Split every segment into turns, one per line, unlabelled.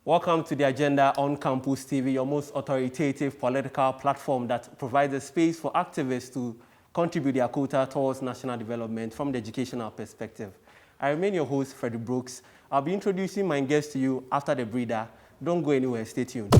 Welcome to the Agenda on Campus TV, your most authoritative political platform that provides a space for activists to contribute their quota towards national development from the educational perspective. I remain your host, Frederick Brooks. I'll be introducing my guests to you after the breather. Don't go anywhere, stay tuned.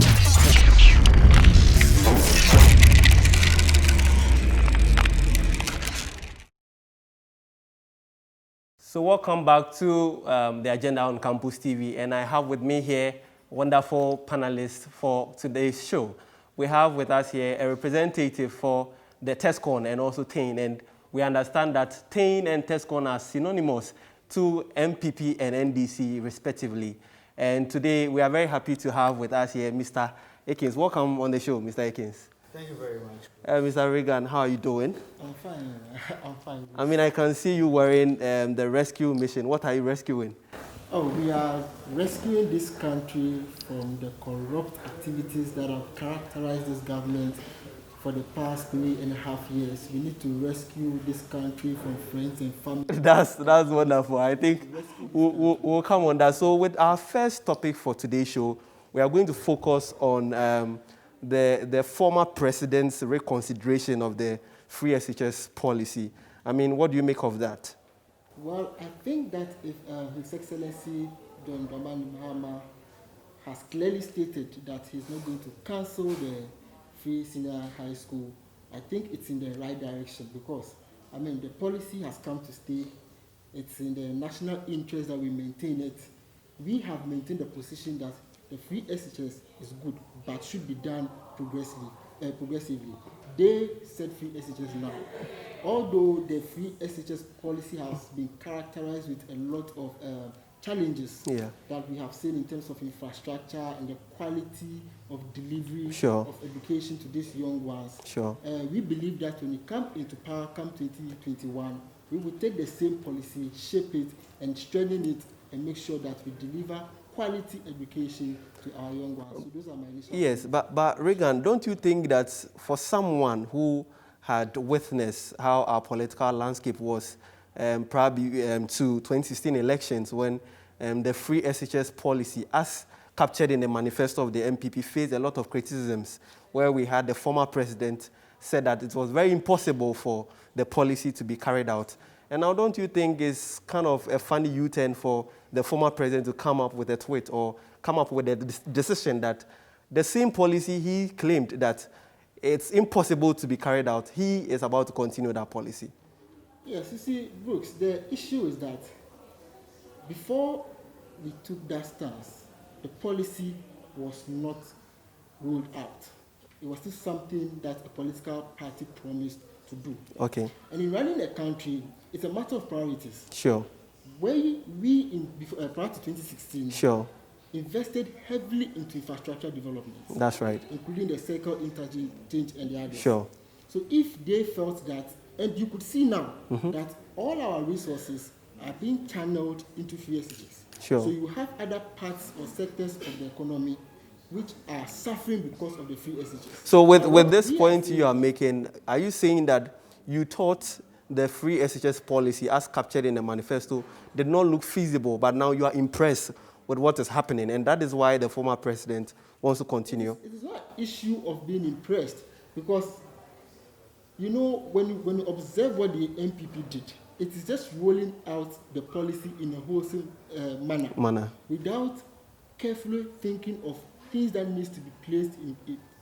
So welcome back to the Agenda on Campus TV, and I have with me here wonderful panelists for today's show. We have with us here a representative for the TESCON and also TAIN, and we understand that TAIN and TESCON are synonymous to MPP and NDC respectively. And today we are very happy to have with us here Mr. Akins. Welcome on the show, Mr. Akins.
Thank you very much.
Mr. Reagan, how are you doing?
I'm fine. I'm fine.
I mean, I can see you wearing the rescue mission. What are you rescuing?
Oh, we are rescuing this country from the corrupt activities that have characterized this government for the past 3.5 years. We need to rescue this country from friends and family.
That's wonderful. I think we'll come on that. So with our first topic for today's show, we are going to focus on the former president's reconsideration of the free SHS policy. I mean, what do you make of that?
Well, I think that if His Excellency John Dramani Mahama has clearly stated that he's not going to cancel the free senior high school, I think it's in the right direction because, I mean, the policy has come to stay. It's in the national interest that we maintain it. We have maintained the position that the free SHS is good, but should be done progressively. They said free SHS now. Although the free SHS policy has been characterized with a lot of challenges that we have seen in terms of infrastructure and the quality of delivery of education to these young ones. We believe that when it comes into power, come 2021, we will take the same policy, shape it, and strengthen it, and make sure that we deliver quality education to our young ones. So those are my initial
Yes, but Reagan, don't you think that for someone who had witnessed how our political landscape was probably to 2016 elections when the free SHS policy, as captured in the manifesto of the MPP, faced a lot of criticisms, where we had the former president said that it was very impossible for the policy to be carried out. And now don't you think it's kind of a funny U-turn for the former president to come up with a tweet or come up with a decision that the same policy he claimed that it's impossible to be carried out, he is about to continue that policy?
Yes, you see, Brooks, the issue is that before we took that stance, the policy was not rolled out. It was still something that a political party promised to do.
Okay.
And in running a country, it's a matter of priorities.
Sure.
We prior to 2016, invested heavily into infrastructure development.
That's right.
Including the circle interchange and the others.
Sure.
So if they felt that, and you could see now that all our resources are being channeled into free SHS.
Sure.
So you have other parts or sectors of the economy which are suffering because of the free SHS.
So with this point you are making, are you saying that you thought the free SHS policy, as captured in the manifesto, did not look feasible, but now you are impressed with what is happening, and that is why the former president wants to continue?
It is not an issue of being impressed, because, you know, when you observe what the MPP did, it is just rolling out the policy in a wholesome manner, without carefully thinking of things that needs to be placed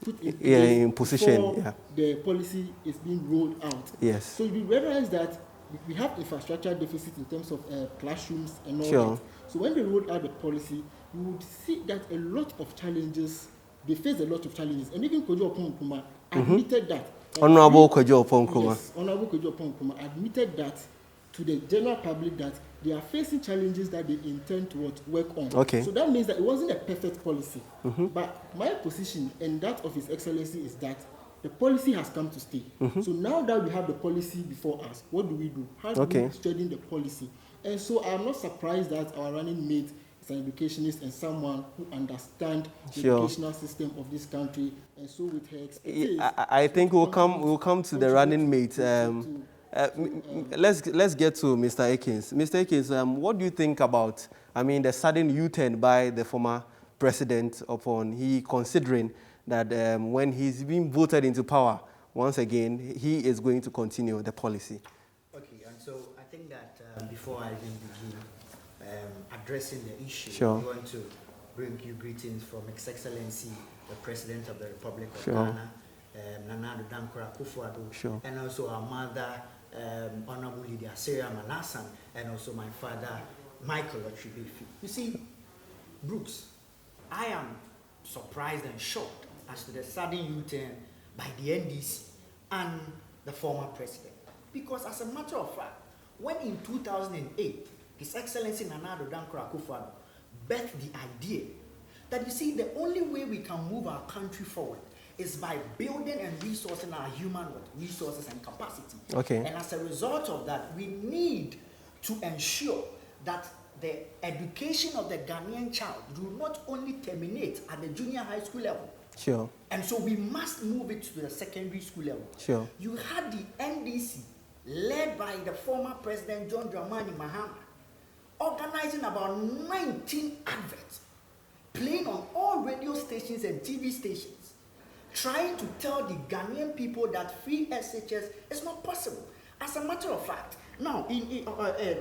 put in place
in position
before the policy is being rolled out.
Yes.
So you realize that we have infrastructure deficit in terms of classrooms and all that. So when they rolled out the policy, you would see that a lot of challenges, they face a lot of challenges. And even Kojo Oppong-Nkrumah admitted that.
Honorable Kojo Oppong-Nkrumah.
Yes, Honorable Kojo Oppong-Nkrumah admitted that to the general public that they are facing challenges that they intend to work on.
Okay.
So that means that it wasn't a perfect policy. But my position and that of His Excellency is that the policy has come to stay. So now that we have the policy before us, what do? How do we strengthen the policy? And so I'm not surprised that our running mate is an educationist and someone who understands the educational system of this country. And so with her expertise,
I think we'll come to the running mate. Let's get to Mr. Akins. Mr. Akins, what do you think about, I mean, the sudden U-turn by the former president upon he considering that when he's been voted into power, once again, he is going to continue the policy.
Okay, and so I think that before I even begin addressing the issue,
Sure.
I want to bring you greetings from His Excellency, the President of the Republic of
Sure.
Ghana, Nana Addo Dankwa Akufo-Addo,
Sure.
and also our mother, Honorable Lydia Sarah Manasseh, and also my father, Michael Otribefi. You see, Brooks, I am surprised and shocked as to the sudden U-turn by the NDC and the former president. Because as a matter of fact, when in 2008, His Excellency Nana Addo Dankwa Akufo-Addo birthed the idea that, you see, the only way we can move our country forward is by building and resourcing our human resources and capacity.
Okay.
And as a result of that, we need to ensure that the education of the Ghanaian child do not only terminate at the junior high school level.
Sure.
And so we must move it to the secondary school level.
Sure.
You had the NDC, led by the former president John Dramani Mahama, organizing about 19 adverts, playing on all radio stations and TV stations, trying to tell the Ghanaian people that free SHS is not possible. As a matter of fact, now in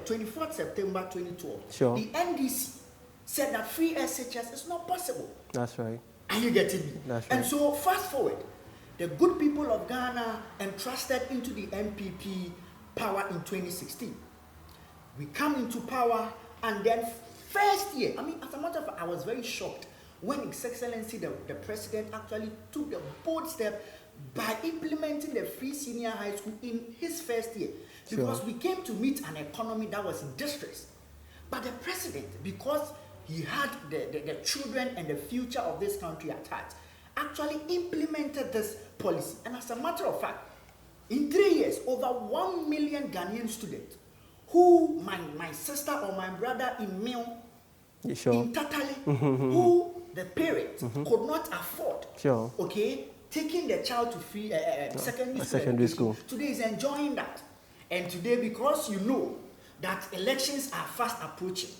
24th September 2012,
Sure.
the NDC said that free SHS is not possible.
That's right.
Are you getting me?
That's
And
right.
so fast forward, the good people of Ghana entrusted into the MPP power in 2016. We come into power, and then first year, I mean, as a matter of fact, I was very shocked when His Excellency, the president, actually took the bold step by implementing the free senior high school in his first year. Because
Sure.
we came to meet an economy that was in distress. But the president, because he had the children and the future of this country at heart, actually implemented this policy. And as a matter of fact, in 3 years, over 1 million Ghanaian students who my sister or my brother in Mil,
Sure.
in Tatale, who the parents could not afford,
Sure.
okay, taking the child to free secondary
secondary
education,
school.
today is enjoying that. And today, because you know that elections are fast approaching,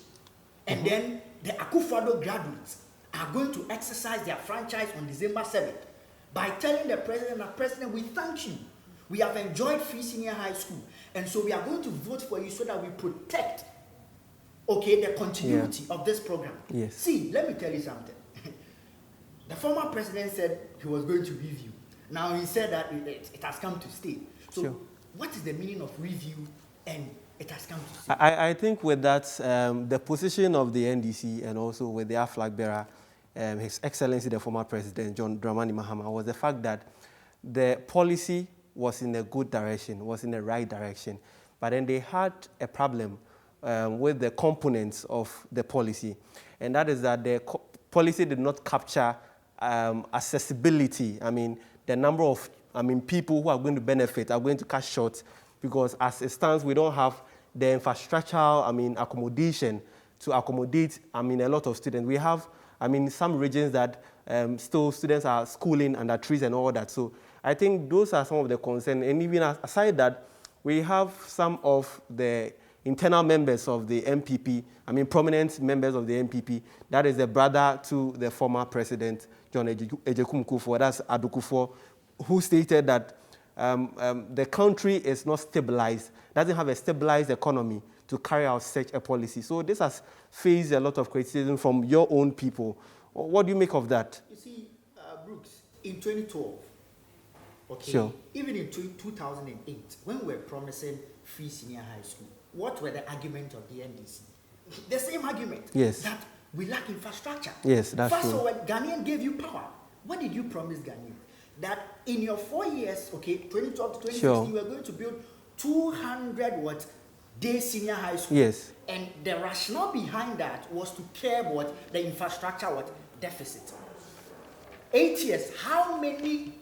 and then the Akufo-Addo graduates are going to exercise their franchise on December 7th by telling the president, we thank you. We have enjoyed free senior high school, and so we are going to vote for you so that we protect, okay, the continuity of this program.
Yes.
See, let me tell you something. The former president said he was going to review. Now he said that it has come to stay. So
Sure.
what is the meaning of review and it has come to stay?
I think with that, the position of the NDC and also with their flag bearer, His Excellency the former president John Dramani Mahama, was the fact that the policy was in a good direction, was in the right direction, but then they had a problem with the components of the policy, and that is that the policy did not capture accessibility. I mean, the number of people who are going to benefit are going to cut short, because as it stands, we don't have the infrastructural, accommodation to accommodate, a lot of students. We have, some regions that still students are schooling under trees and all that. So I think those are some of the concerns. And even aside that, we have some of the internal members of the MPP, prominent members of the MPP, that is the brother to the former president, John Ejekum Kufuor, that's Addo Kufuor, who stated that the country is not stabilized, doesn't have a stabilized economy to carry out such a policy. So this has faced a lot of criticism from your own people. What do you make of that?
You see, Brooks, in 2012, okay,
Sure.
even in 2008, when we were promising free senior high school, what were the arguments of the NDC? The same argument.
Yes.
That we lack infrastructure.
Yes, that's
First
true.
of all, when Ghanaian gave you power, what did you promise Ghanaians? That in your 4 years, okay, 2012 to 2016,
Sure.
you were going to build 200 day senior high school.
Yes.
And the rationale behind that was to curb the infrastructure deficit. 8 years, how many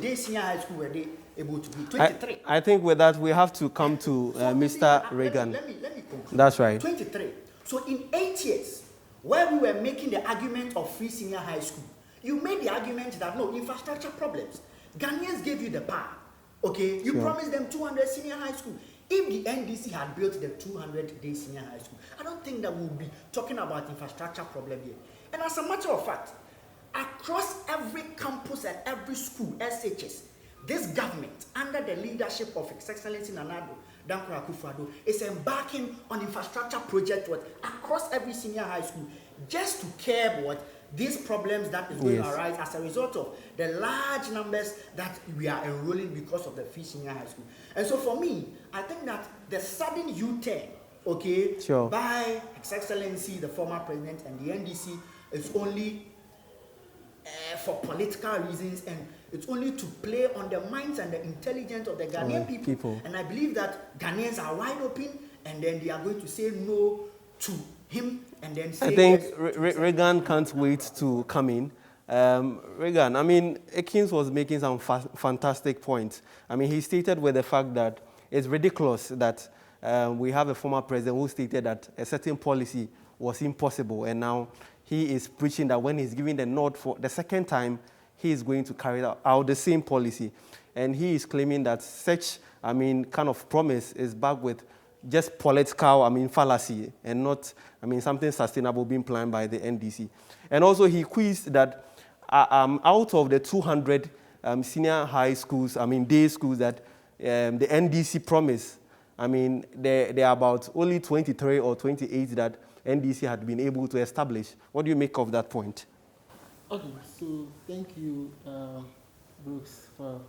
day senior high school were they able to do? 23.
I think with that, we have to come to Mr. Reagan.
Let me conclude.
That's right.
23. So in 8 years, where we were making the argument of free senior high school, you made the argument that no, infrastructure problems. Ghanaians gave you the power. Okay, you
Sure.
promised them 200 senior high school. If the NDC had built the 200-day senior high school, I don't think that we'll be talking about infrastructure problem here. And as a matter of fact, across every campus and every school, SHS, this government, under the leadership of His Excellency Nana Dankwa Akufo-Addo, is embarking on infrastructure projects across every senior high school, just to care about these problems that is going to arise as a result of the large numbers that we are enrolling because of the free senior high school. And so for me, I think that the sudden U-turn, by His Excellency, the former president, and the NDC is only for political reasons, and it's only to play on the minds and the intelligence of the Ghanaian people. And I believe that Ghanaians are wide open, and then they are going to say no to him, and then say
I think
yes.
Reagan can't wait to come in. Reagan, I mean, Ekins was making some fantastic points. I mean, he stated with the fact that it's ridiculous that we have a former president who stated that a certain policy was impossible, and now he is preaching that when he's giving the nod for the second time, he is going to carry out the same policy. And he is claiming that such, I mean, kind of promise is backed with just political, I mean, fallacy, and not, I mean, something sustainable being planned by the NDC. And also he quizzed that out of the 200 senior high schools, I mean, day schools that the NDC promised, I mean, there are about only 23 or 28 that NDC had been able to establish. What do you make of that point?
Okay, so thank you, Brooks, for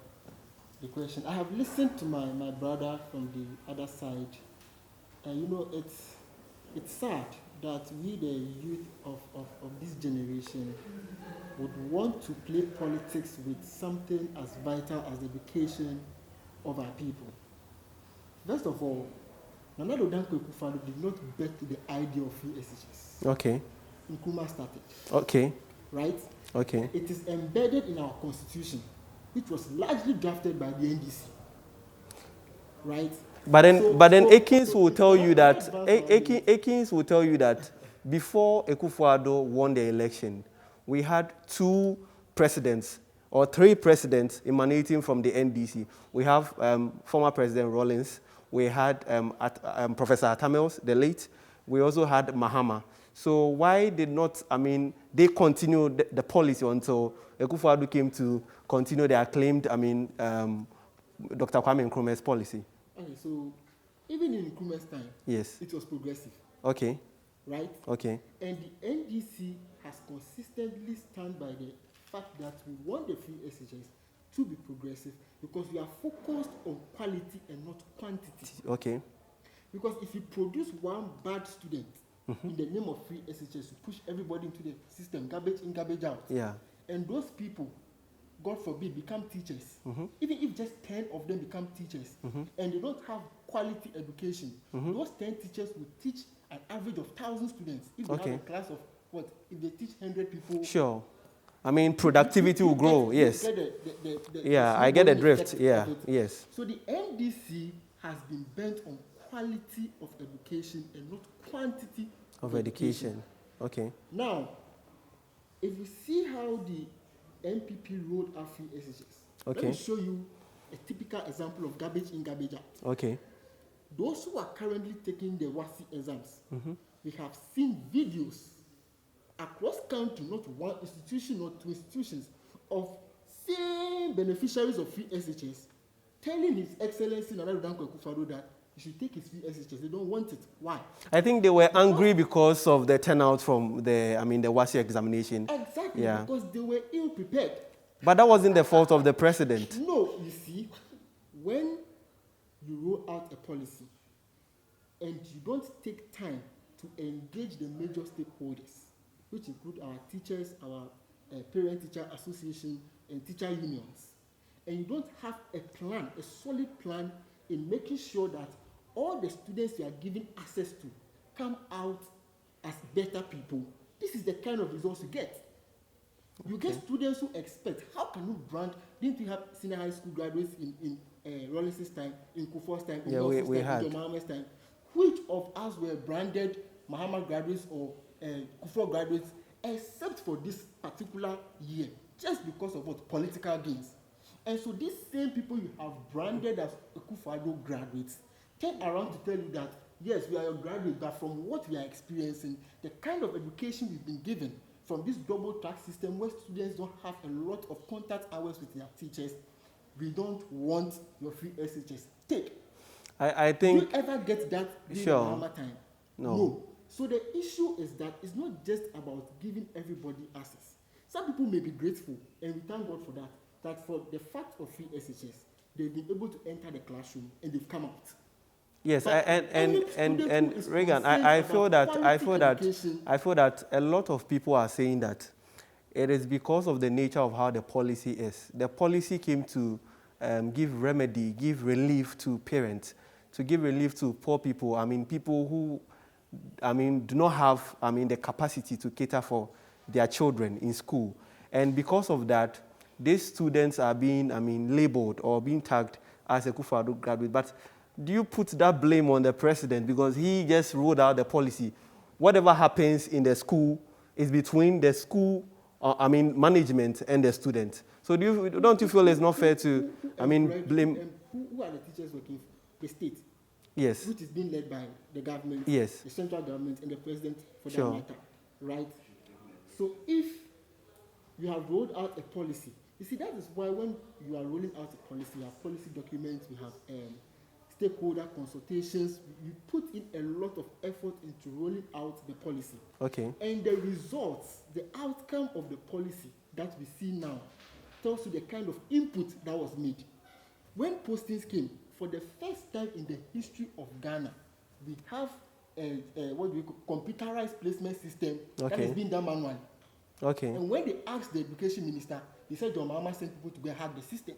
the question. I have listened to my brother from the other side, and you know, it's sad that we, the youth of this generation, would want to play politics with something as vital as the education of our people. First of all, Nana Dankwa Akufo-Addo did not bet the idea of free SHS.
Okay.
Nkrumah started.
Okay.
Right?
Okay.
It is embedded in our constitution, which was largely drafted by the NDC. Right?
But then Ekins will tell you that Ekins will tell you that before Akufo-Addo won the election, we had two presidents or three presidents emanating from the NDC. We have former President Rawlings. We had Professor Atamels, the late. We also had Mahama. So why did not, I mean, they continue the policy until Akufo-Addo came to continue their acclaimed, I mean, Dr. Kwame Nkrumah's policy?
Okay, so even in Nkrumah's time,
yes,
it was progressive.
Okay.
Right?
Okay.
And the NDC has consistently stand by the fact that we want the free SHS to be progressive because we are focused on quality and not quantity.
Okay.
Because if you produce one bad student in the name of free SHS, you push everybody into the system, garbage in, garbage out.
Yeah.
And those people, God forbid, become teachers. Even if just 10 of them become teachers and they don't have quality education, those 10 teachers will teach an average of 1,000 students. If they have a class of what? If they teach 100 people.
Sure. I mean, productivity will grow, yes. Yeah, I get the drift, yeah, yes.
So the NDC has been bent on quality of education and not quantity of education.
Okay.
Now, if you see how the NPP rolled out free SHS, let me show you a typical example of garbage in, garbage out.
Okay.
Those who are currently taking the WASI exams, we have seen videos across country, not one institution, not two institutions, of same beneficiaries of free SHS telling His Excellency Nana Dankwa Akufo-Addo that he should take his free SHS. They don't want it. Why?
I think they were angry because of the turnout from the WASI examination.
Exactly,
yeah.
Because they were ill prepared.
But that wasn't the fault of the president.
No, you see, when you roll out a policy and you don't take time to engage the major stakeholders, which include our teachers, our parent-teacher association, and teacher unions, and you don't have a plan, a solid plan in making sure that all the students you are giving access to come out as better people, this is the kind of results you get. You get students who expect, how can you brand, didn't we have senior high school graduates in Rawlings' time, in Kufuor's time, in Nelson's time, in John Mahamad's time? Which of us were branded Mahamad graduates or Kufuor graduates, except for this particular year, just because of what? Political gains. And so these same people you have branded as Akufo-Addo graduates turn around to tell you that, yes, we are your graduates, but from what we are experiencing, the kind of education we've been given from this double track system where students don't have a lot of contact hours with their teachers. We don't want your free SHS. Take.
I think.
Do you ever get that during
Sure.
Mahama time?
No.
So the issue is that it's not just about giving everybody access. Some people may be grateful, and we thank God for that. That for the fact of free SHS, they've been able to enter the classroom and they've come out.
Yes,
But
and Reagan, I feel that a lot of people are saying that it is because of the nature of how the policy is. The policy came to give remedy, give relief to parents, to give relief to poor people. I mean, people who, do not have, the capacity to cater for their children in school. And because of that, these students are being, labeled or being tagged as a Kufuor graduate. But do you put that blame on the president because he just rolled out the policy? Whatever happens in the school is between the school, management and the student. So don't you feel it's not fair to, blame?
Who are the teachers working for? The state.
Yes.
Which is being led by the government,
yes,
the central government, and the president for
sure,
that matter, right? So if you have rolled out a policy, you see that is why when you are rolling out a policy, you have policy documents, we have stakeholder consultations, you put in a lot of effort into rolling out the policy.
Okay.
And the results, the outcome of the policy that we see now tells you the kind of input that was made. When postings came, for the first time in the history of Ghana, we have a computerized placement system that is being done manually.
Okay.
And when they asked the education minister, he said John Mahama sent people to go and hack the system.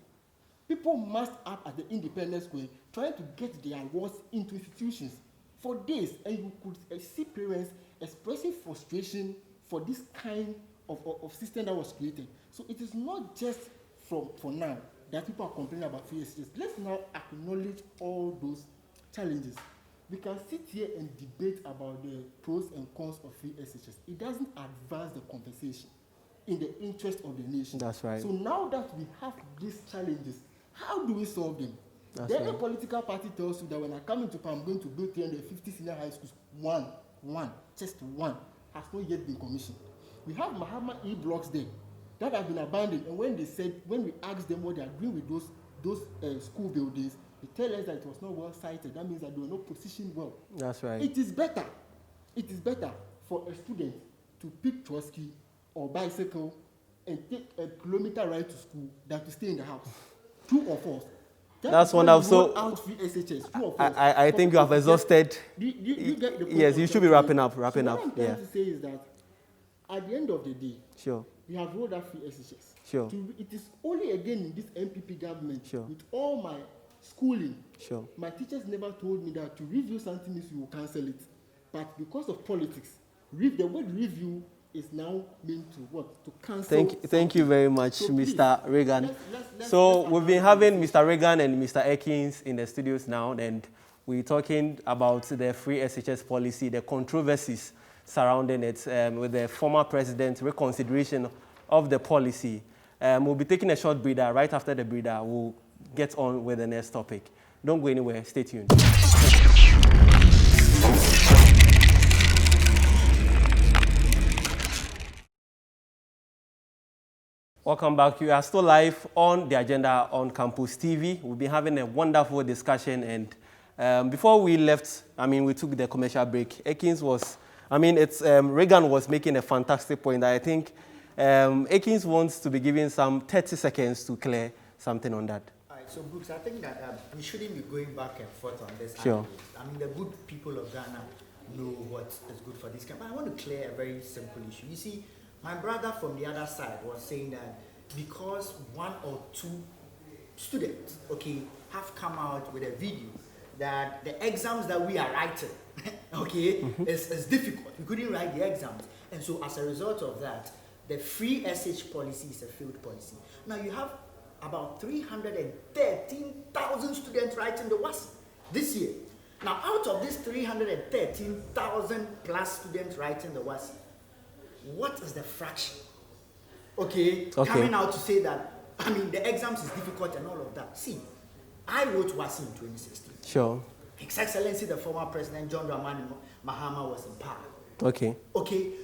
People massed up at the Independence Square trying to get their awards into institutions for days, and you could see parents expressing frustration for this kind of system that was created. So it is not just for now that people are complaining about free SHS. Let's now acknowledge all those challenges. We can sit here and debate about the pros and cons of free SHS. It doesn't advance the conversation in the interest of the nation.
That's right.
So now that we have these challenges, how do we solve them? Then a political party tells you that when I come into power, I'm going to build 350 senior high schools. Just one, has not yet been commissioned. We have Mahama E-blocks there that have been abandoned. And when we asked them what they are doing with those school buildings, they tell us that it was not well sited. That means that they were not positioned well.
That's right.
It is better for a student to pick Trotsky or bicycle and take a kilometer ride to school than to stay in the house. True or false?
That's wonderful. So
out free SHS. True or false?
I think you have exhausted.
You get the point.
Yes, you should be wrapping up.
What I'm trying to say is that at the end of the day,
sure,
we have rolled out free SHS.
Sure.
It is only again in this MPP government,
sure,
with all my schooling,
sure,
my teachers never told me that to review something means you will cancel it. But because of politics, the word review is now meant to what? To cancel.
Thank you very much, so Mr.
Please,
Reagan.
let's
We've been having Mr. Reagan and Mr. Ekins in the studios now, and we're talking about the free SHS policy, the controversies surrounding it, with the former president's reconsideration of the policy. We'll be taking a short breather. Right after the breather, we'll get on with the next topic. Don't go anywhere. Stay tuned. Welcome back. You are still live on the agenda on Campus TV. We've been having a wonderful discussion, and before we left, we took the commercial break. Ekins was, Reagan was making a fantastic point. I think Ekins wants to be given some 30 seconds to clear something on that.
All right, so Brooks, I think that we shouldn't be going back and forth on this.
Sure.
The good people of Ghana know what is good for this country. I want to clear a very simple issue. You see, my brother from the other side was saying that because one or two students, have come out with a video that the exams that we are writing, is difficult. We couldn't write the exams. And so as a result of that, the free SH policy is a failed policy. Now you have about 313,000 students writing the WASI this year. Now out of these 313,000 plus students writing the WASI, what is the fraction? Coming out to say that, the exams is difficult and all of that. See, I wrote WASI in 2016.
Sure.
His Excellency, the former President John Dramani Mahama was in power.
Okay.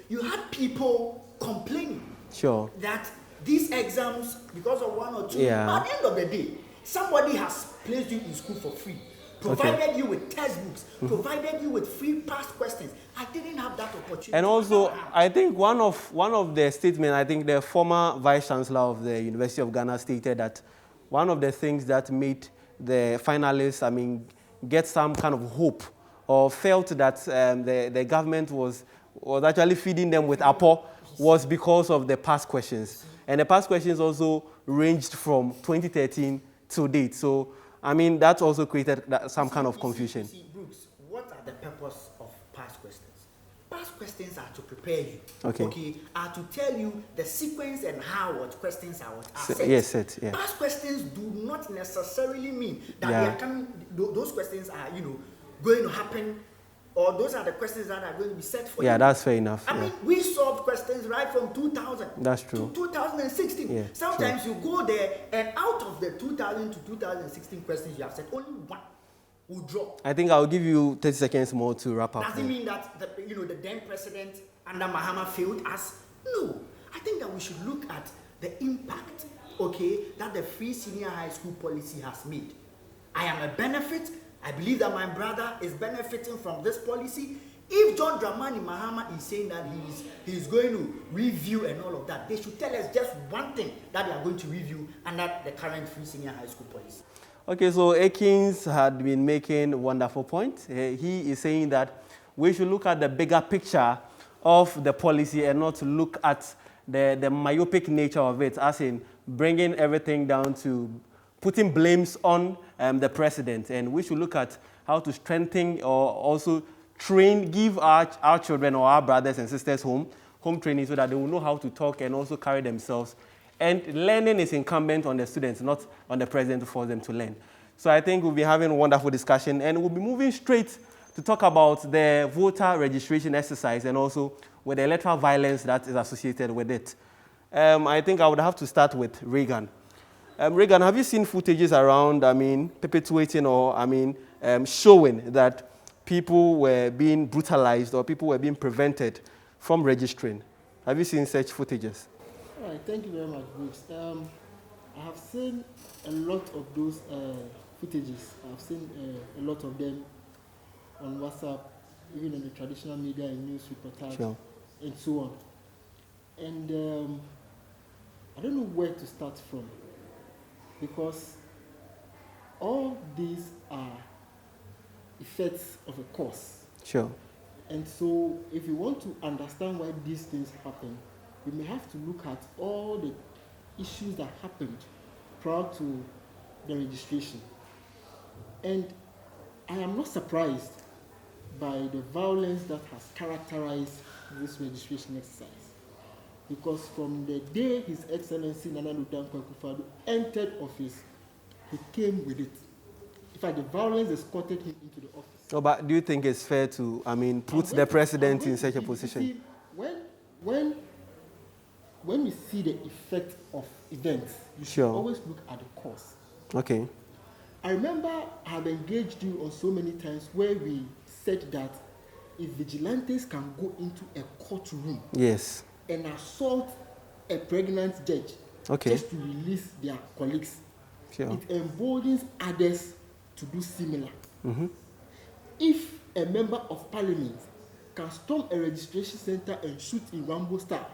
You had people complaining
Sure.
that these exams, because of one or two,
Yeah.
at the end of the day, somebody has placed you in school for free, provided you with textbooks, provided you with free past questions. I didn't have that opportunity.
And also, I think one of the statements, I think the former Vice Chancellor of the University of Ghana stated that one of the things that made the finalists, I mean, get some kind of hope or felt that the government was actually feeding them with apple was because of the past questions. And the past questions also ranged from 2013 to date. So, I mean, that also created some kind of confusion.
You see, Brooks, what are the purpose of past questions? Past questions are to prepare you,
Okay.
are to tell you the sequence and how what questions are set.
Yes, set, yeah.
Past questions do not necessarily mean that
Yeah.
they are coming, those questions are, going to happen, or those are the questions that are going to be set for you.
Yeah, that's fair enough.
I mean, we solved questions right from 2000
That's true.
to 2016.
Yeah,
Sometimes you go there, and out of the 2000 to 2016 questions you have set, only one will drop.
I think I'll give you 30 seconds more to wrap up.
Does it mean that the then president under Mahama failed us? No. I think that we should look at the impact, that the free senior high school policy has made. I am a benefit. I believe that my brother is benefiting from this policy. If John Dramani Mahama is saying that he's going to review and all of that, they should tell us just one thing that they are going to review under the current free senior high school policy.
Okay, so Akins had been making wonderful points. He is saying that we should look at the bigger picture of the policy and not look at the myopic nature of it, as in bringing everything down to putting blames on the president. And we should look at how to strengthen or also give our children or our brothers and sisters home training so that they will know how to talk and also carry themselves. And learning is incumbent on the students, not on the president to force them to learn. So I think we'll be having a wonderful discussion, and we'll be moving straight to talk about the voter registration exercise and also with the electoral violence that is associated with it. I think I would have to start with Reagan. Reagan, have you seen footages around, perpetuating or, showing that people were being brutalized or people were being prevented from registering? Have you seen such footages?
All right, thank you very much, Bruce. I have seen a lot of those footages. I've seen a lot of them on WhatsApp, even in the traditional media and news reportage,
Sure.
and so on. And I don't know where to start from, because all these are effects of a cause.
Sure.
And so if you want to understand why these things happen, we may have to look at all the issues that happened prior to the registration. And I am not surprised by the violence that has characterized this registration exercise. Because from the day His Excellency Nana Addo Dankwa Akufo-Addo entered office, he came with it. In fact, the violence escorted him into the office.
No, but do you think it's fair to, put the president in such a position?
See, when we see the effect of events, you should
Sure.
always look at the cause.
Okay.
I remember I have engaged you on so many times where we said that if vigilantes can go into a courtroom
Yes.
and assault a pregnant judge
Okay.
just to release their colleagues,
Sure.
it emboldens others to do similar.
Mm-hmm.
If a member of parliament can storm a registration center and shoot in Rambo style,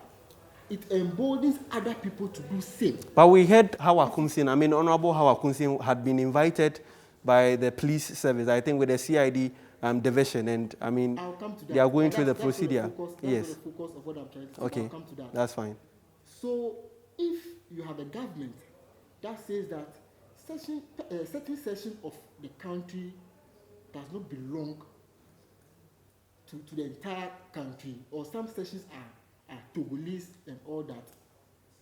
it emboldens other people to do same.
But we heard Hawa Kumsin, Honorable Hawa Kumsin had been invited by the police service, I think with the CID division, and
I'll come to that.
they are going
But
through the
that's
procedure.
That's the focus of what I'm trying to say.
Okay,
I'll come to that.
that's fine.
So if you have a government that says that certain section of the country does not belong to the entire country, or some sections are Togolese and all that,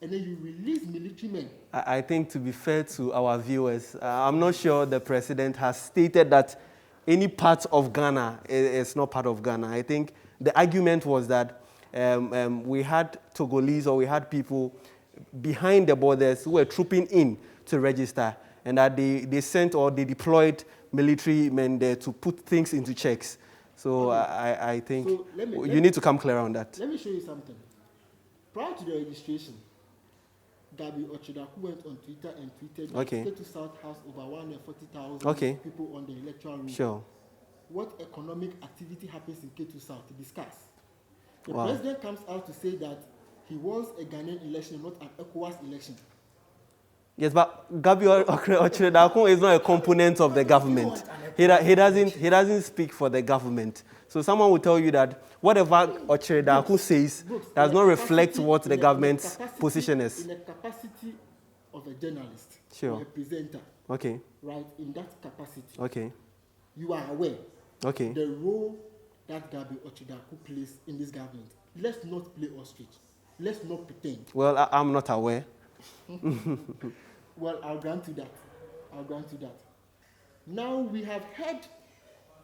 and then you release military men.
I think to be fair to our viewers, I'm not sure the president has stated that any part of Ghana is not part of Ghana. I think the argument was that we had Togolese or we had people behind the borders who were trooping in to register, and that they sent or they deployed military men there to put things into checks. So I think
So let me
you need to come clear on that.
Let me show you something. prior to the registration, Gabi Ochedaku went on Twitter and tweeted that
Okay.
Ketu South has over 140,000
Okay.
people on the electoral roll.
Sure.
What economic activity happens in Ketu South to discuss? The
Wow.
president comes out to say that he wants a Ghanaian election, not an ECOWAS election.
Yes, but Gabi Ochedaku is not a component of the government. He doesn't speak for the government. So someone will tell you that whatever Ochedaku says does not reflect what the government's position is.
In the capacity of a journalist,
Sure.
or a presenter,
Okay.
right? In that capacity,
Okay.
you are aware
Okay.
the role that Gabi Ochedaku plays in this government. Let's not play ostrich. Let's not pretend.
Well, I'm not aware.
Well, I'll grant you that. Now we have heard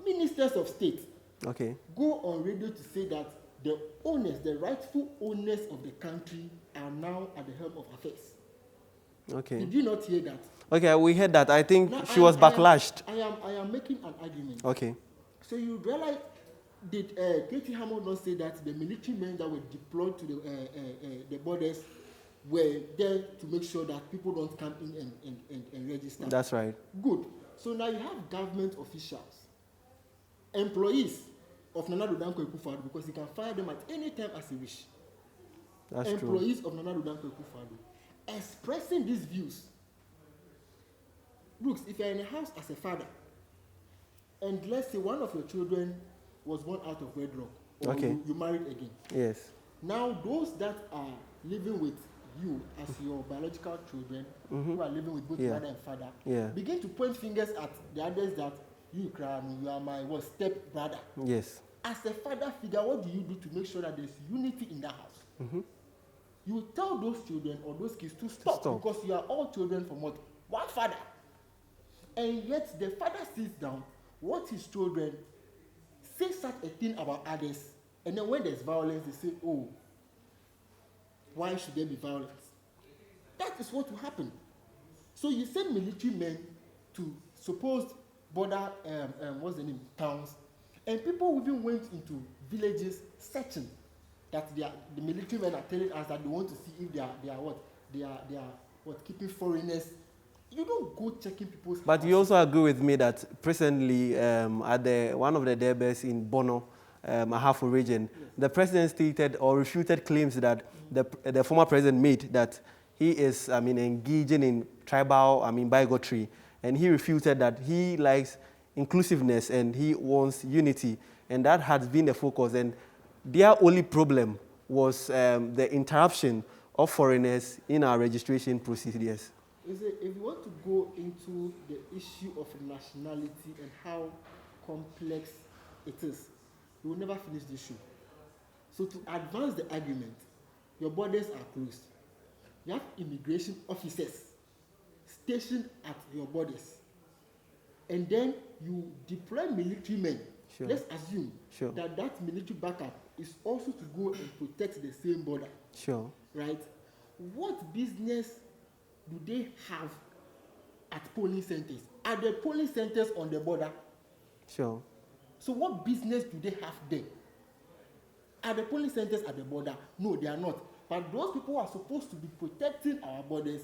ministers of state
Okay.
go on radio to say that the owners, the rightful owners of the country are now at the helm of affairs.
Okay.
Did you not hear that?
Okay, we heard that. I think
Now,
she was backlashed.
I am making an argument.
Okay.
So you realize, did Katie Hammond not say that the military men that were deployed to the borders were there to make sure that people don't come in and register?
That's right.
Good. So now you have government officials, employees of Nana Danko Akufo-Addo, because he can fire them at any time as he wish.
That's true.
Employees of Nana Danko Akufo-Addo expressing these views. Brooks, if you're in a house as a father, and let's say one of your children was born out of wedlock, or
Okay.
you married again.
Yes.
Now those that are living with you as your biological children, who are living with both
Yeah.
mother and father,
Yeah.
begin to point fingers at the others that you are my step brother.
Yes.
As a father figure, what do you do to make sure that there's unity in that house? You tell those children or those kids to stop, because you are all children from what? One father. And yet the father sits down, watch his children say such a thing about others, and then when there's violence, they say, oh, why should there be violence? That is what will happen. So you send military men to supposed border, towns, and people even went into villages searching that the military men are telling us that they want to see if they are keeping foreigners. You don't go checking people's
But
houses.
you also agree with me that presently at one of the debates in Bono, Ahafo region, the president stated or refuted claims that the former president made that he is, engaging in tribal, bigotry, and he refuted that he likes inclusiveness and he wants unity, and that has been the focus. And their only problem was the interruption of foreigners in our registration procedures.
If you want to go into the issue of nationality and how complex it is, you will never finish the issue. So to advance the argument, your borders are closed. You have immigration officers stationed at your borders. And then you deploy military men.
Sure.
Let's assume
Sure.
that military backup is also to go and protect the same border.
Sure.
Right? What business do they have at polling centers? Are the polling centers on the border?
Sure.
So what business do they have there? Are the polling centers at the border? No, they are not. But those people who are supposed to be protecting our borders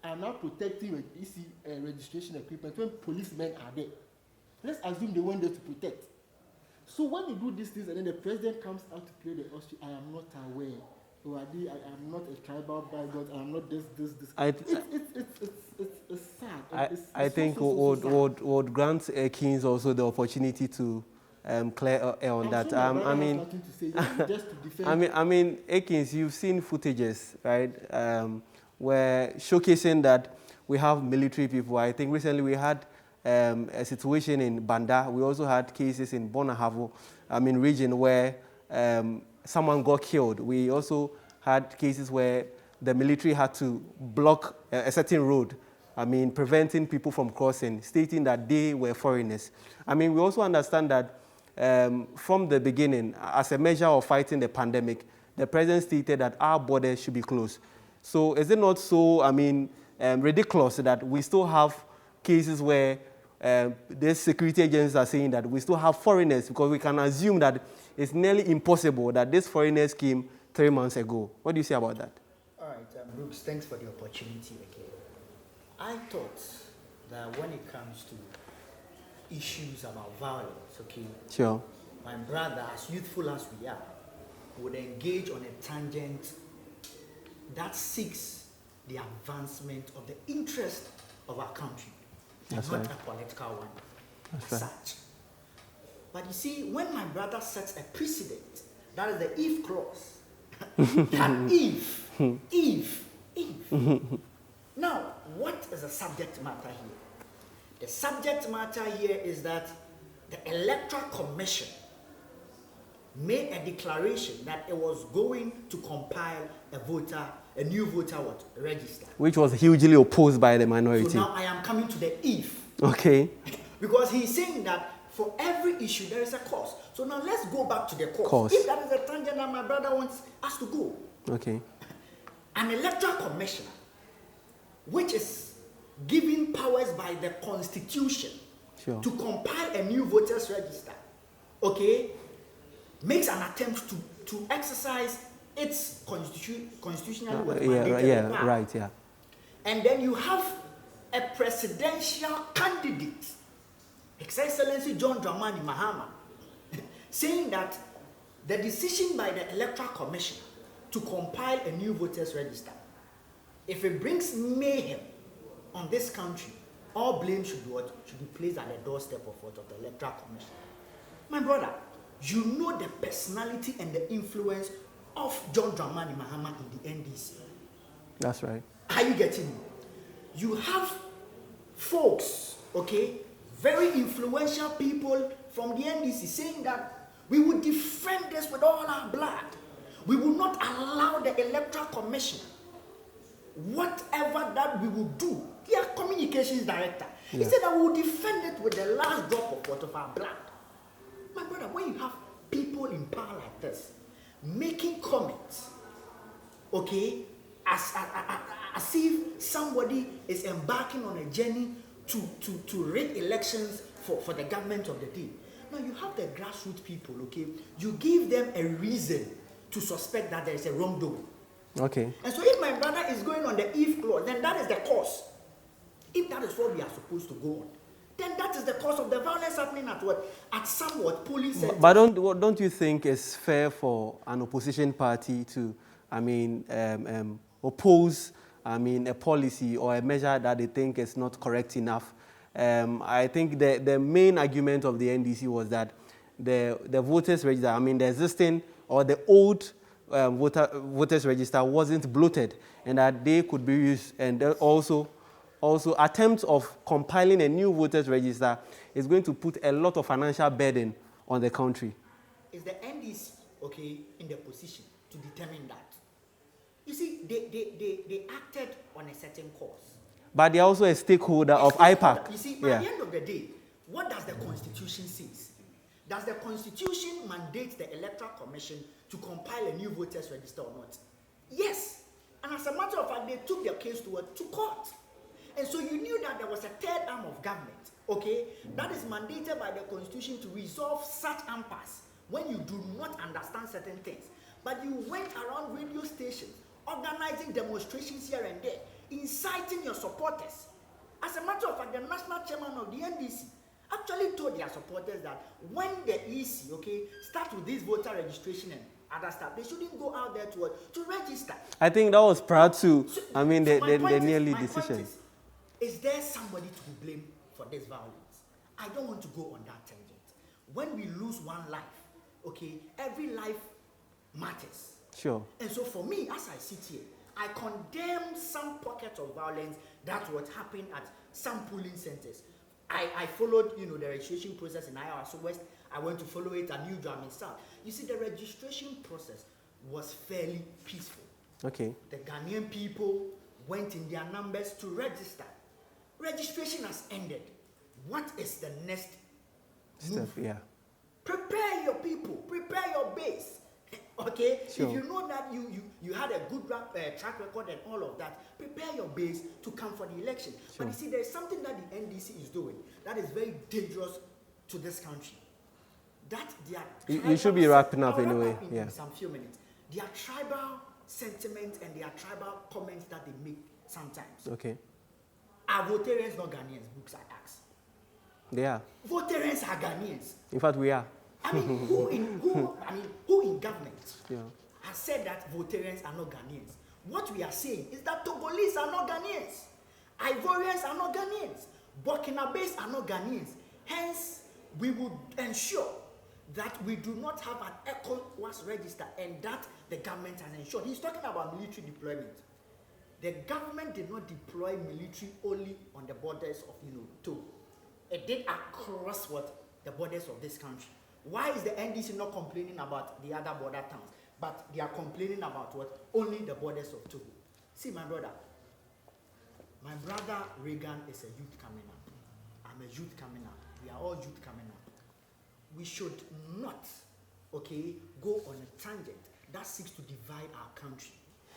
are now protecting with registration equipment when policemen are there. Let's assume they went there to protect. So when you do these things and then the president comes out to play the ostrich, I am not aware. I am not a tribal bigot. I am not this. It's sad.
I think would grant Akins also the opportunity to clear air on that.
Just to defend.
Akins, you've seen footages, right, where showcasing that we have military people. I think recently we had a situation in Banda. We also had cases in Bonahavo, region where someone got killed. We also had cases where the military had to block a certain road, preventing people from crossing, stating that they were foreigners. We also understand that from the beginning, as a measure of fighting the pandemic, the president stated that our borders should be closed. So is it not so, ridiculous that we still have cases where these security agents are saying that we still have foreigners, because we can assume that it's nearly impossible that these foreigners came 3 months ago. What do you say about that?
All right, Brooks, thanks for the opportunity again. I thought that when it comes to issues about violence, okay,
Sure.
my brother, as youthful as we are, would engage on a tangent that seeks the advancement of the interest of our country,
That's
and not
right.
a political one.
That's
as
right.
such. But you see, when my brother sets a precedent, that is the if clause. That if. Now, what is the subject matter here? The subject matter here is that the Electoral Commission made a declaration that it was going to compile a new voter register.
Which was hugely opposed by the minority.
So now I am coming to the if.
Okay.
Because he's saying that for every issue there is a cause. So now let's go back to the cause.
Cause.
If that is the tangent that my brother wants us to go.
Okay.
An electoral commissioner, which is given powers by the constitution
Sure.
to compile a new voters register, okay, makes an attempt to exercise its constitutionally mandated power.
Right, yeah.
And then you have a presidential candidate, His Excellency John Dramani Mahama, saying that the decision by the Electoral Commission to compile a new voters register, if it brings mayhem on this country, all blame should be placed at the doorstep of the Electoral Commission. My brother, you know the personality and the influence of John Dramani Mahama in the NDC.
That's right.
Are you getting me? You have folks, okay, very influential people from the NDC saying that we will defend this with all our blood. We will not allow the Electoral Commission, whatever that we will do. Their communications director, he said that we will defend it with the last drop of water of our blood. My brother, when you have people in power like this making comments, okay, as if somebody is embarking on a journey to rig elections for the government of the day. Now you have the grassroots people, okay, you give them a reason to suspect that there is a wrongdoing.
Okay.
And so if my brother is going on the if clause, then that is the cause. If that is what we are supposed to go on, then that is the cause of the violence happening at what? At somewhat police centers.
But don't you think it's fair for an opposition party to, oppose, a policy or a measure that they think is not correct enough? I think the main argument of the NDC was that the voters register, the existing or the old voters register wasn't bloated, and that they could be used, and also attempts of compiling a new voters register is going to put a lot of financial burden on the country.
Is the NDC, okay, in the position to determine that? You see, they acted on a certain course.
But they're also a stakeholder of IPAC.
You see, at the end of the day, what does the Constitution say? Does the Constitution mandate the Electoral Commission to compile a new voters register or not? Yes. And as a matter of fact, they took their case to court. And so you knew that there was a third arm of government, okay, that is mandated by the Constitution to resolve such impasse when you do not understand certain things. But you went around radio stations, organizing demonstrations here and there, inciting your supporters. As a matter of fact, the national chairman of the NDC actually told their supporters that when the EC, okay, start with this voter registration and other stuff, they shouldn't go out there to register.
I think that was prior to,
the
nearly decision.
Is there somebody to be blamed for this violence? I don't want to go on that tangent. When we lose one life, okay, every life matters.
Sure.
And so for me, as I sit here, I condemn some pockets of violence that what happened at some polling centers. I followed, the registration process in Iowa so West. I went to follow it at New Drummond South. You see, the registration process was fairly peaceful.
Okay.
The Ghanaian people went in their numbers to register. Registration has ended. What is the next
step? Yeah.
Prepare your people. Prepare your base. Okay?
Sure.
If you know that you had a good track record and all of that, prepare your base to come for the election.
Sure.
But you see, there is something that the NDC is doing that is very dangerous to this country. That they are
you should be wrapping up
I'll
anyway.
wrap up in
Yeah.
some few minutes. their tribal sentiments and their tribal comments that they make sometimes.
Okay.
Are Votarians not Ghanaians? Books I ask.
They are.
Votarians are Ghanaians.
In fact, we are.
I mean, who in government has said that Votarians are not Ghanaians? What we are saying is that Togolese are not Ghanaians. Ivorians are not Ghanaians. Burkinabes are not Ghanaians. Hence, we would ensure that we do not have an ECOWAS register and that the government has ensured. He's talking about military deployment. The government did not deploy military only on the borders of, Togo. It did across the borders of this country. Why is the NDC not complaining about the other border towns, but they are complaining about only the borders of Togo? See, my brother Reagan is a youth coming up. I'm a youth coming up. We are all youth coming up. We should not, go on a tangent that seeks to divide our country.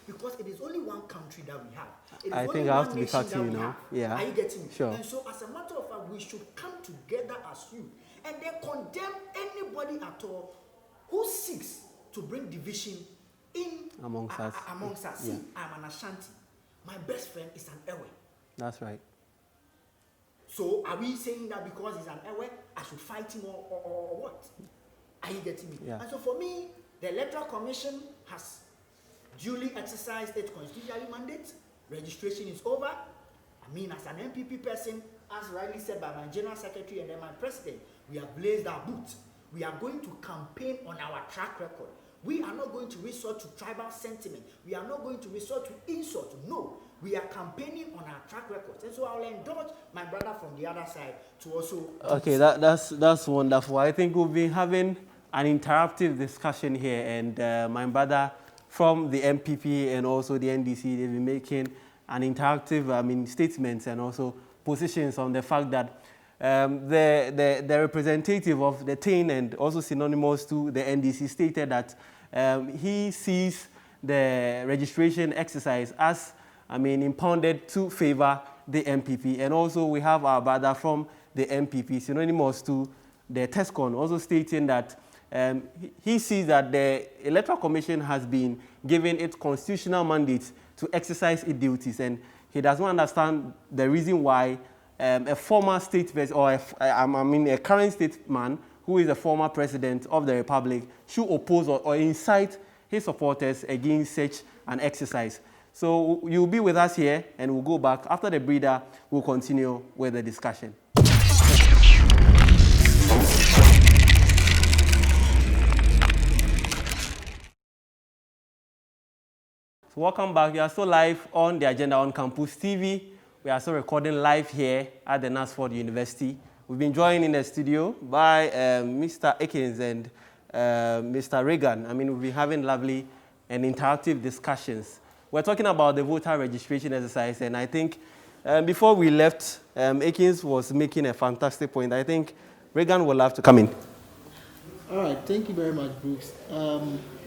Because it is only one country that we have. It is
I
only
think I have to
one
be
nation
cutting you
that we
now.
have.
Yeah.
Are you getting me?
Sure.
And so, as a matter of fact, we should come together as youth and then condemn anybody at all who seeks to bring division amongst us. See,
Yeah.
I'm an Ashanti. My best friend is an Ewe.
That's right.
So, are we saying that because he's an Ewe, I should fight him or what? Are you getting me?
Yeah.
And so, for me, the Electoral Commission has duly exercised its constitutional mandate. Registration is over. I mean, as an MPP person, as rightly said by my General Secretary and then my President, we have blazed our boots. We are going to campaign on our track record. We are not going to resort to tribal sentiment. We are not going to resort to insult. No, we are campaigning on our track records. And so I will indulge my brother from the other side to also...
Okay, that's wonderful. I think we've been having an interactive discussion here, and my brother from the MPP and also the NDC, they've been making an interactive statements and also positions on the fact that the representative of the TIN and also synonymous to the NDC stated that he sees the registration exercise as, impounded to favor the MPP. And also we have our brother from the MPP, synonymous to the TESCON, also stating that he sees that the Electoral Commission has been given its constitutional mandate to exercise its duties, and he does not understand the reason why a former state or a current statesman who is a former president of the Republic should oppose or incite his supporters against such an exercise. So you'll be with us here, and we'll go back. After the breather, we'll continue with the discussion. So welcome back. We are still live on the Agenda on Campus TV. We are still recording live here at the Nasford University. We've been joined in the studio by Mr. Akins and Mr. Reagan. We've been having lovely and interactive discussions. We're talking about the voter registration exercise, and I think before we left, Akins was making a fantastic point. I think Reagan will have to come in.
All right, thank you very much, Brooks.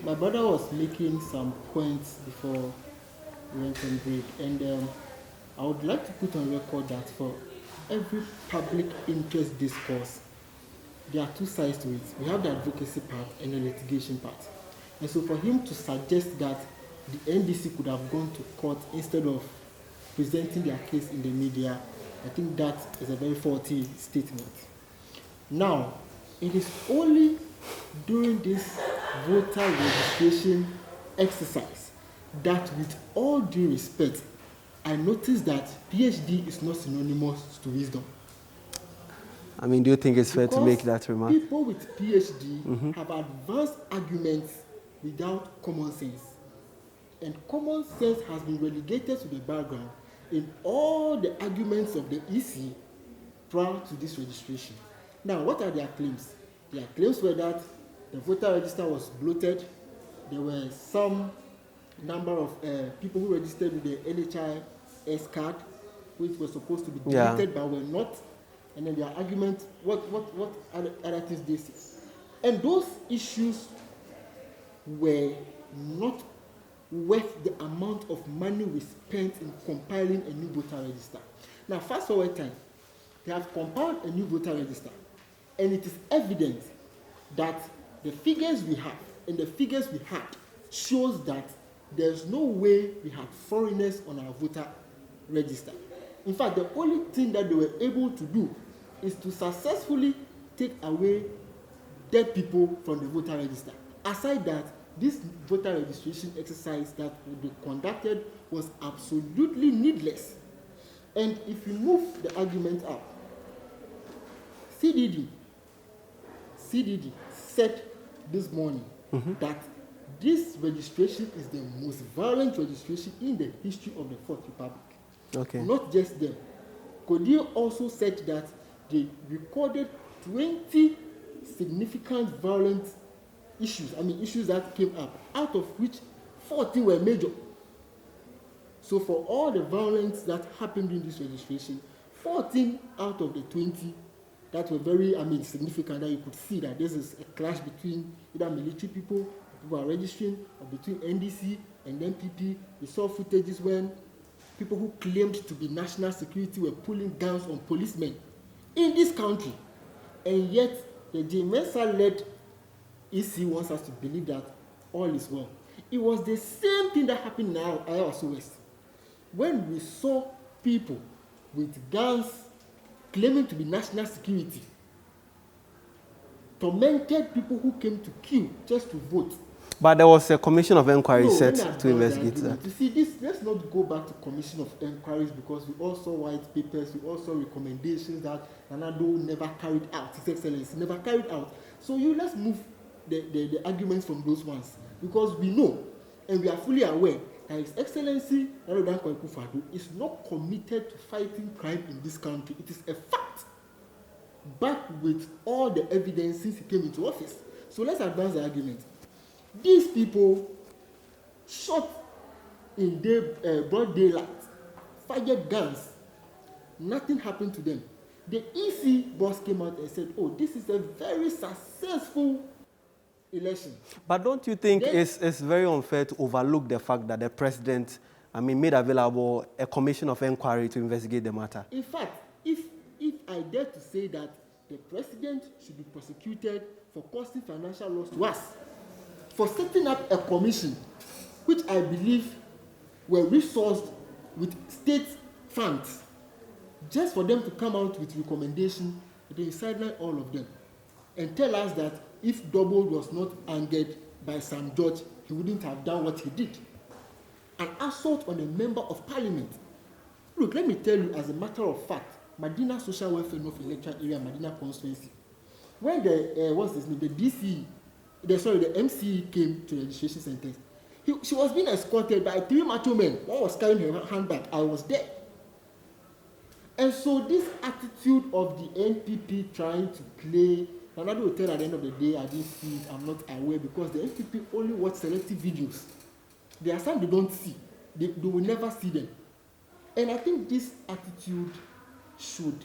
My brother was making some points before we went on break, and I would like to put on record that for every public interest discourse, there are two sides to it. We have the advocacy part and the litigation part. And so for him to suggest that the NDC could have gone to court instead of presenting their case in the media, I think that is a very faulty statement. Now, it is only during this voter registration exercise that, with all due respect, I noticed that PhD is not synonymous to wisdom.
Do you think it's fair to make that remark?
People with PhD have advanced arguments without common sense. And common sense has been relegated to the background in all the arguments of the EC prior to this registration. Now, what are their claims? Their claims were that the voter register was bloated. There were some number of people who registered with the NHIS card, which were supposed to be deleted but were not. And then their argument, what other things they say. And those issues were not worth the amount of money we spent in compiling a new voter register. Now, fast forward time, they have compiled a new voter register, and it is evident that the figures we have and the figures we had shows that there's no way we had foreigners on our voter register. In fact, the only thing that they were able to do is to successfully take away dead people from the voter register. Aside that, this voter registration exercise that they conducted was absolutely needless. And if you move the argument up, CDD said this morning that this registration is the most violent registration in the history of the Fourth Republic.
Okay.
Not just them. Kodir also said that they recorded 20 significant violent issues, issues that came up, out of which 14 were major. So for all the violence that happened in this registration, 14 out of the 20 that were very, significant, that you could see that this is a clash between either military people who are registering, or between NDC and NPP. We saw footages when people who claimed to be national security were pulling guns on policemen in this country. And yet, the J. Mensah-led EC wants us to believe that all is well. It was the same thing that happened now at Iowa West. When we saw people with guns claiming to be national security, tormented people who came to queue just to vote.
But there was a commission of inquiry set to investigate that.
You see, this, let's not go back to commission of inquiries, because we also white papers, we also recommendations that Nanado never carried out, His Excellency never carried out. So let's move the arguments from those ones, because we know and we are fully aware that His Excellency Nanado Dankwa is not committed to fighting crime in this country. It is a fact, backed with all the evidence since he came into office. So let's advance the argument. These people shot in broad daylight, fired guns. Nothing happened to them. The EC boss came out and said, "Oh, this is a very successful election."
But don't you think it's very unfair to overlook the fact that the president, made available a commission of inquiry to investigate the matter?
In fact, if I dare to say that the president should be prosecuted for causing financial loss to us, for setting up a commission, which I believe were resourced with state funds, just for them to come out with recommendations, they sideline all of them and tell us that if Double was not angered by Sam George, he wouldn't have done what he did. An assault on a member of parliament. Look, let me tell you, as a matter of fact, Medina Social Welfare North Electoral Area, Medina constituency, when the MC came to the registration center, she was being escorted by 3 macho men. One was carrying her handbag. I was there. And so this attitude of the NPP trying to play, another will tell at the end of the day, I didn't see it, I'm not aware, because the NPP only watch selective videos. There are some they don't see. They will never see them. And I think this attitude should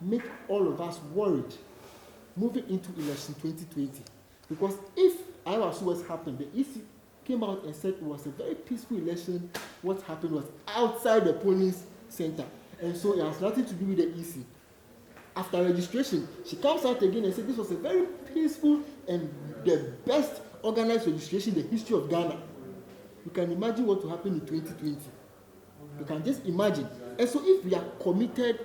make all of us worried moving into election 2020. Because if Iowa West happened, the EC came out and said it was a very peaceful election. What happened was outside the polling center. And so it has nothing to do with the EC. After registration, she comes out again and said this was a very peaceful and the best organized registration in the history of Ghana. You can imagine what will happen in 2020. You can just imagine. And so if we are committed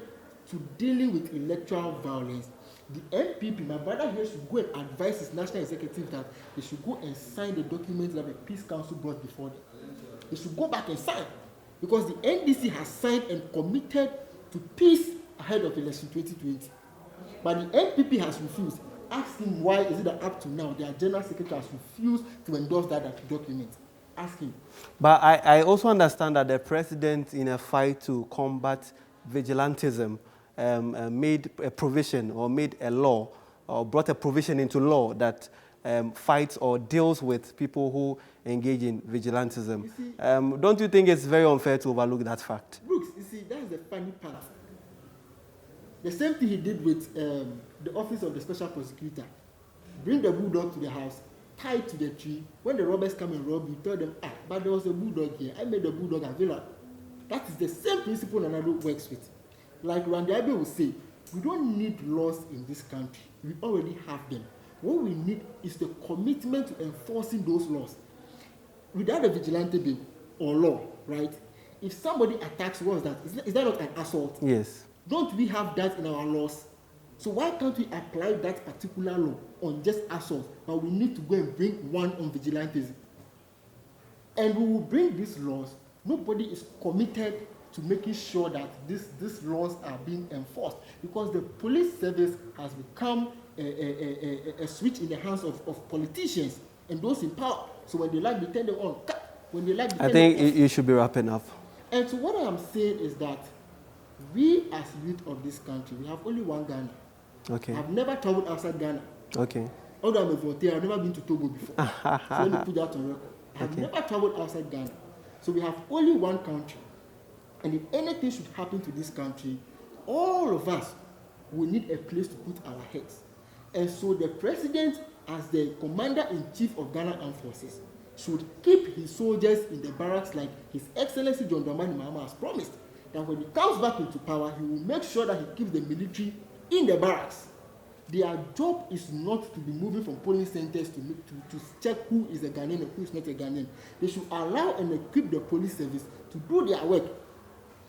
to dealing with electoral violence, the NPP, my brother here, should go and advise his national executive that they should go and sign the documents that the Peace Council brought before them. They should go back and sign, because the NDC has signed and committed to peace ahead of election 2020. But the NPP has refused. Ask him why is it that up to now their general secretary has refused to endorse that document. Ask him.
But I also understand that the president, in a fight to combat vigilantism, made a provision or made a law or brought a provision into law that fights or deals with people who engage in vigilantism. See, don't you think it's very unfair to overlook that fact?
Brooks, you see, that's the funny part. The same thing he did with the office of the special prosecutor. Bring the bulldog to the house, tie it to the tree. When the robbers come and rob you, tell them, but there was a bulldog here. I made the bulldog available. That is the same principle Nanado works with. Like Randy Abe will say, we don't need laws in this country. We already have them. What we need is the commitment to enforcing those laws. without a vigilante bill or law, right? If somebody attacks, what's that? Is that not an assault?
Yes.
Don't we have that in our laws? So why can't we apply that particular law on just assault, but we need to go and bring one on vigilantism? And we will bring these laws. Nobody is committed to making sure that these laws are being enforced, because the police service has become a switch in the hands of politicians and those in power. So when they like, they turn them on. When they like, they turn
I think
them off.
you should be wrapping up.
And so what I am saying is that we as youth of this country, we have only one Ghana.
Okay.
I've never traveled outside Ghana.
Okay.
Although I'm a volunteer, I've never been to Togo before. So let me put that on record. I've never traveled outside Ghana. So we have only one country. And if anything should happen to this country, all of us will need a place to put our heads. And so the president, as the commander-in-chief of Ghana Armed Forces, should keep his soldiers in the barracks like His Excellency John Dramani Mahama has promised. That when he comes back into power, he will make sure that he keeps the military in the barracks. Their job is not to be moving from polling centers to check who is a Ghanaian and who is not a Ghanaian. They should allow and equip the police service to do their work.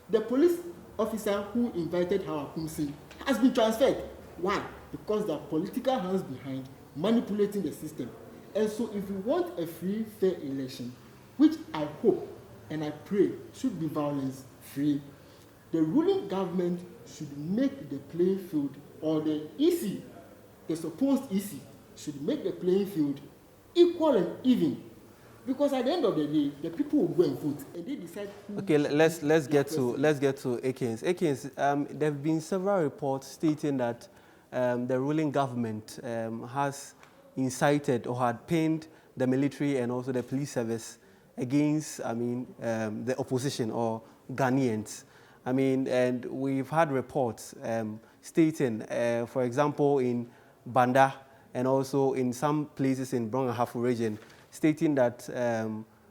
The police officer who invited Hawa Kumsi has been transferred. Why? Because there are political hands behind manipulating the system. And so if we want a free, fair election, which I hope and I pray should be violence-free, the ruling government should make the playing field, or the EC, the supposed EC, should make the playing field equal and even. Because at the end of the day, the people will go and vote, and they decide who.
Okay, let's get to Akins. Akins, there have been several reports stating that the ruling government has incited or had pinned the military and also the police service against, the opposition or Ghanaians. And we've had reports stating, for example, in Banda and also in some places in Brong and Hafu region, stating that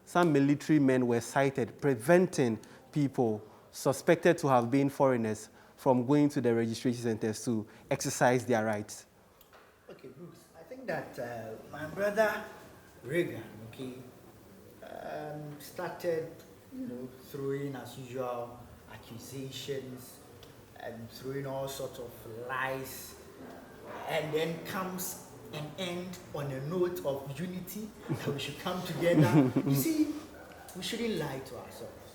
some military men were cited preventing people suspected to have been foreigners from going to the registration centers to exercise their rights.
Okay, Bruce, I think that my brother Reagan, started, throwing as usual accusations and throwing all sorts of lies, and then comes and end on a note of unity, that we should come together. You see, we shouldn't lie to ourselves.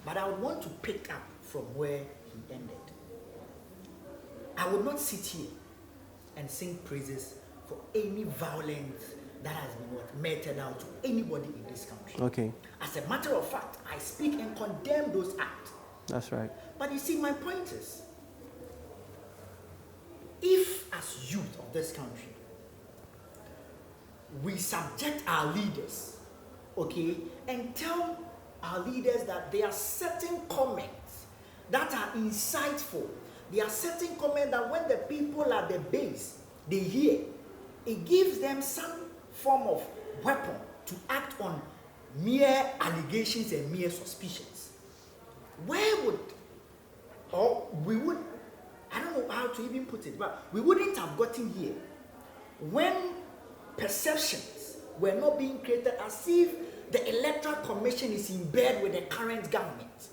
But I would want to pick up from where he ended. I would not sit here and sing praises for any violence that has been meted out to anybody in this country.
Okay.
As a matter of fact, I speak and condemn those acts.
That's right.
But you see, my point is, if as youth of this country, we subject our leaders, and tell our leaders that there are certain comments that are insightful, there are certain comments that when the people at the base, they hear, it gives them some form of weapon to act on mere allegations and mere suspicions. Where would, or we would, I don't know how to even put it, but we wouldn't have gotten here when perceptions were not being created as if the Electoral Commission is in bed with the current government.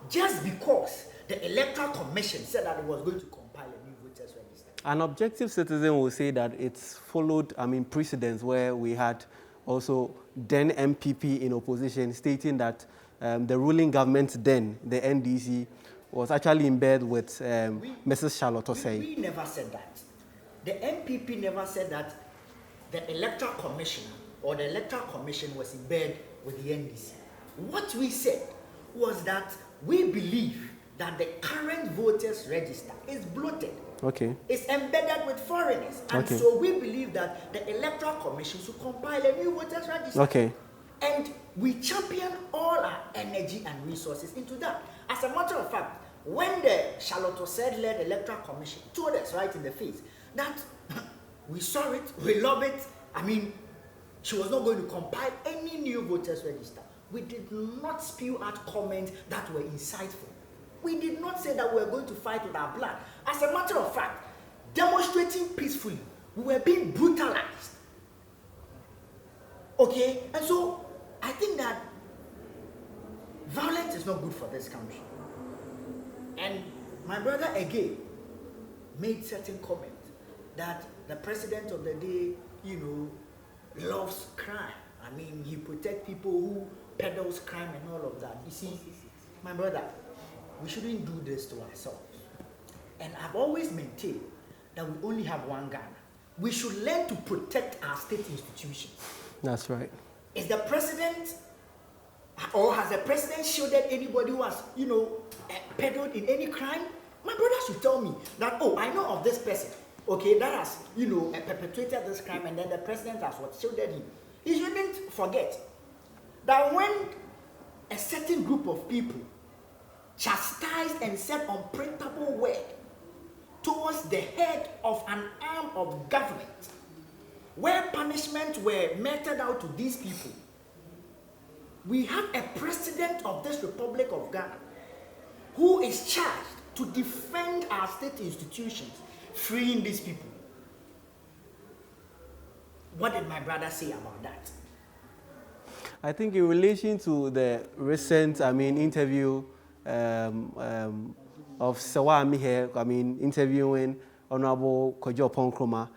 Just because the Electoral Commission said that it was going to compile a new voters register.
An objective citizen will say that it's followed, precedents where we had also then MPP in opposition stating that the ruling government then, the NDC, was actually in bed with Mrs. Charlotte Osei.
We never said that. The MPP never said that the Electoral Commission or the Electoral Commission was in bed with the NDC. What we said was that we believe that the current voters register is bloated.
Okay.
It's embedded with foreigners. And so we believe that the Electoral Commission should compile a new voters register.
Okay.
And we champion all our energy and resources into that. As a matter of fact, when the Charlotte Osei-led Electoral Commission told us right in the face that we saw it, we love it, she was not going to compile any new voters register. We did not spew out comments that were insightful. We did not say that we were going to fight with our blood. As a matter of fact, demonstrating peacefully, we were being brutalized. And so think that violence is not good for this country. And my brother again made certain comments that the president of the day, loves crime. I mean, he protects people who peddles crime and all of that. You see, my brother, we shouldn't do this to ourselves. And I've always maintained that we only have one Ghana. We should learn to protect our state institutions.
That's right.
Is the president, or has the president shielded anybody who has, peddled in any crime? My brother should tell me that, oh, I know of this person, okay, that has, perpetrated this crime, and then the president has shielded him. He shouldn't forget that when a certain group of people chastised and said unprintable word towards the head of an arm of government, where punishment were meted out to these people, we have a president of this Republic of Ghana who is charged to defend our state institutions, freeing these people. What did my brother say about that?
I think in relation to the recent, interview of Sawami here, interviewing Honorable Kojo Ponkroma,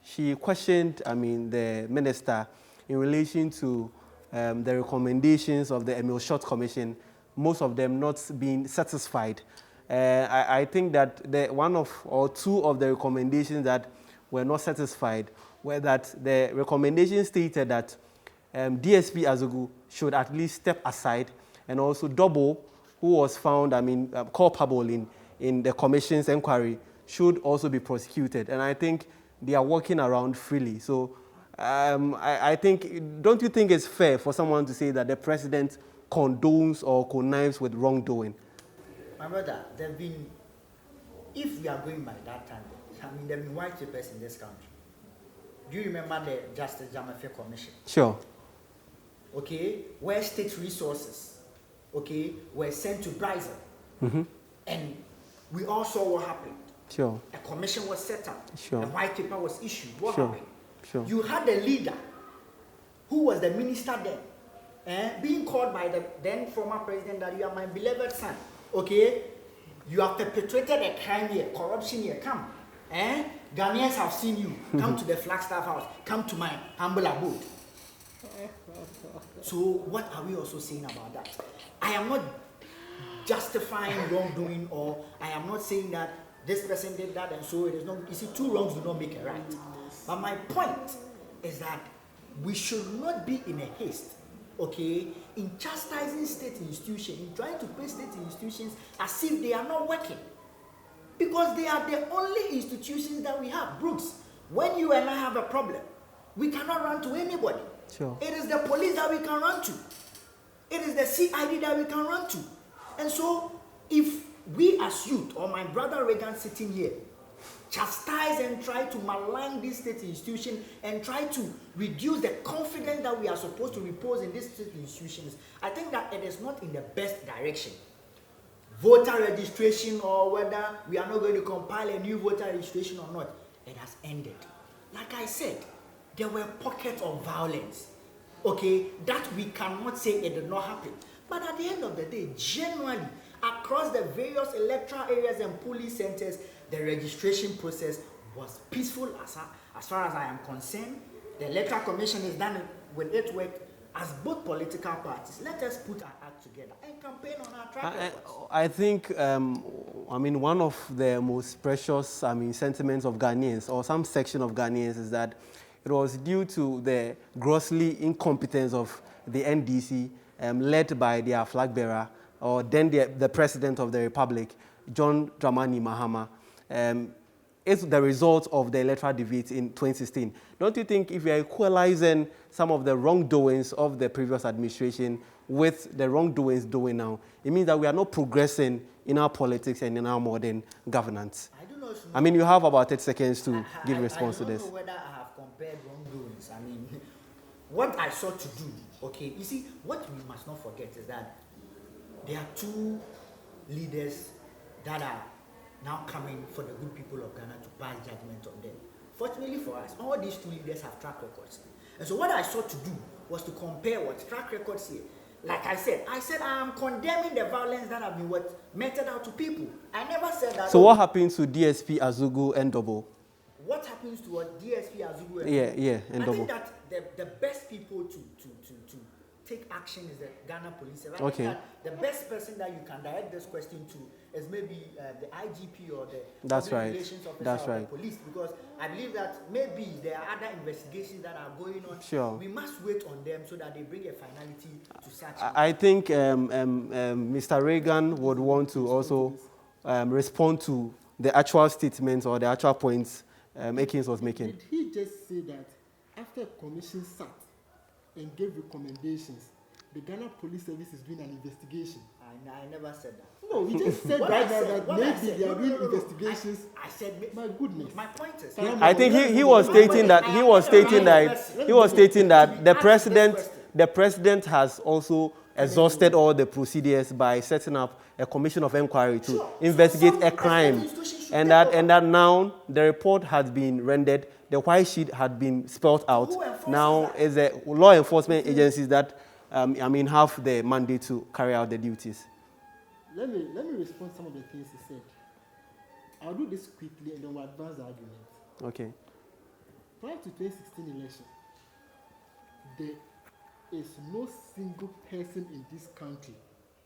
she questioned, the minister in relation to the recommendations of the Emil Short Commission, most of them not being satisfied. I think that one or two of the recommendations that were not satisfied were that the recommendation stated that DSP Azugu should at least step aside, and also Double, who was found, culpable in the commission's inquiry, should also be prosecuted. And I think they are walking around freely. So I think, don't you think it's fair for someone to say that the president condones or connives with wrongdoing?
My brother, there have been, if we are going by that time, there have been white papers in this country. Do you remember the Justice Jamafe Commission?
Sure.
Okay, where state resources, okay, were sent to Brazil.
Mm-hmm.
And we all saw what happened.
Sure.
A commission was set up.
Sure.
A white paper was issued. What
Sure.
happened?
Sure.
You had a leader who was the minister then, being called by the then former president that you are my beloved son. Okay, you have perpetrated a crime here, corruption here. Come, Ghanaians have seen you. Come to the Flagstaff House. Come to my humble abode. So what are we also saying about that? I am not justifying wrongdoing, or I am not saying that this person did that and so it is not. You see, two wrongs do not make a right. But my point is that we should not be in a haste, okay, in chastising state institutions, in trying to pay state institutions as if they are not working. Because they are the only institutions that we have. Brooks, when you and I have a problem, we cannot run to anybody.
Sure.
It is the police that we can run to. It is the CID that we can run to. And so, if we as youth, or my brother Reagan sitting here, chastise and try to malign this state institution and try to reduce the confidence that we are supposed to repose in these state institutions, I think that it is not in the best direction. Voter registration, or whether we are not going to compile a new voter registration or not, it has ended. Like I said, there were pockets of violence, okay, that we cannot say it did not happen. But at the end of the day, generally, across the various electoral areas and polling centers, the registration process was peaceful as far as I am concerned. The Electoral Commission is done with its work. As both political parties, let us put our act together and campaign on our track records.
I think, one of the most precious, sentiments of Ghanaians, or some section of Ghanaians, is that it was due to the grossly incompetence of the NDC, led by their flag bearer, or then the President of the Republic, John Dramani Mahama. It's the result of the electoral defeat in 2016. Don't you think if we are equalizing some of the wrongdoings of the previous administration with the wrongdoings doing now, it means that we are not progressing in our politics and in our modern governance?
I do not know.
You have about 30 seconds to give response to this.
I don't know whether I have compared wrongdoings. What I sought to do, okay, you see, what we must not forget is that there are two leaders that are now coming for the good people of Ghana to pass judgment on them. Fortunately for us, all these two leaders have track records. And so what I sought to do was to compare what track records here. Like I said I am condemning the violence that have been meted out to people. I never said that.
So what happens to DSP Azugu and Double?
What happens to what DSP Azugu and
and
I
Double?
think that the best people to take action is the Ghana police. I
Okay.
think that the best person that you can direct this question to is maybe the IGP or the
That's
public
right.
relations officer
That's
of
right.
the police, because I believe that maybe there are other investigations that are going on.
Sure.
We must wait on them so that they bring a finality to such.
I think Mr. Reagan would want to also respond to the actual statements or the actual points Akins was making.
Did he just say that after a commission sat and gave recommendations, the Ghana Police Service is doing an investigation?
I never said that.
No, he just said
What
right
I
now
said-
that
what I
maybe
said-
they are
no,
doing
no, no, no.
investigations.
I said,
My goodness.
my point is,
I think he was stating that the president has also exhausted all the procedures by setting up a commission of inquiry to investigate a crime, and that now the report has been rendered, the white sheet had been spelled out. Now is the law enforcement agencies that have the mandate to carry out the duties.
Let me respond to some of the things he said. I'll do this quickly and then we'll advance the argument.
Okay.
Prior to 2016 election, there is no single person in this country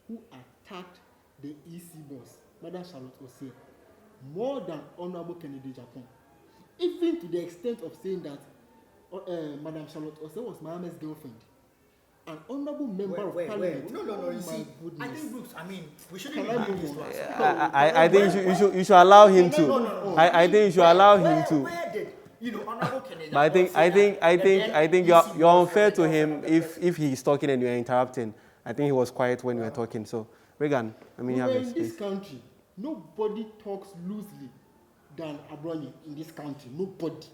who attacked the EC boss, Madam Charlotte Osei, more than Honorable Kennedy Japan. Even to the extent of saying that Madam Charlotte Osei was Mohammed's girlfriend. An honorable member of parliament.
No,
Oh,
you see,
goodness.
I think, Brooks, we shouldn't
Can I
be
move
doing this
on?
to us.
I think you should allow him to.
No.
I think you should allow him to.
Where did, Honorable Kennedy
But I think you're unfair to him if he's talking and you're interrupting. I think he was quiet when you were talking. So, Reagan, you have
in
this
this
space.
country, nobody talks loosely than Abroni in this country. Nobody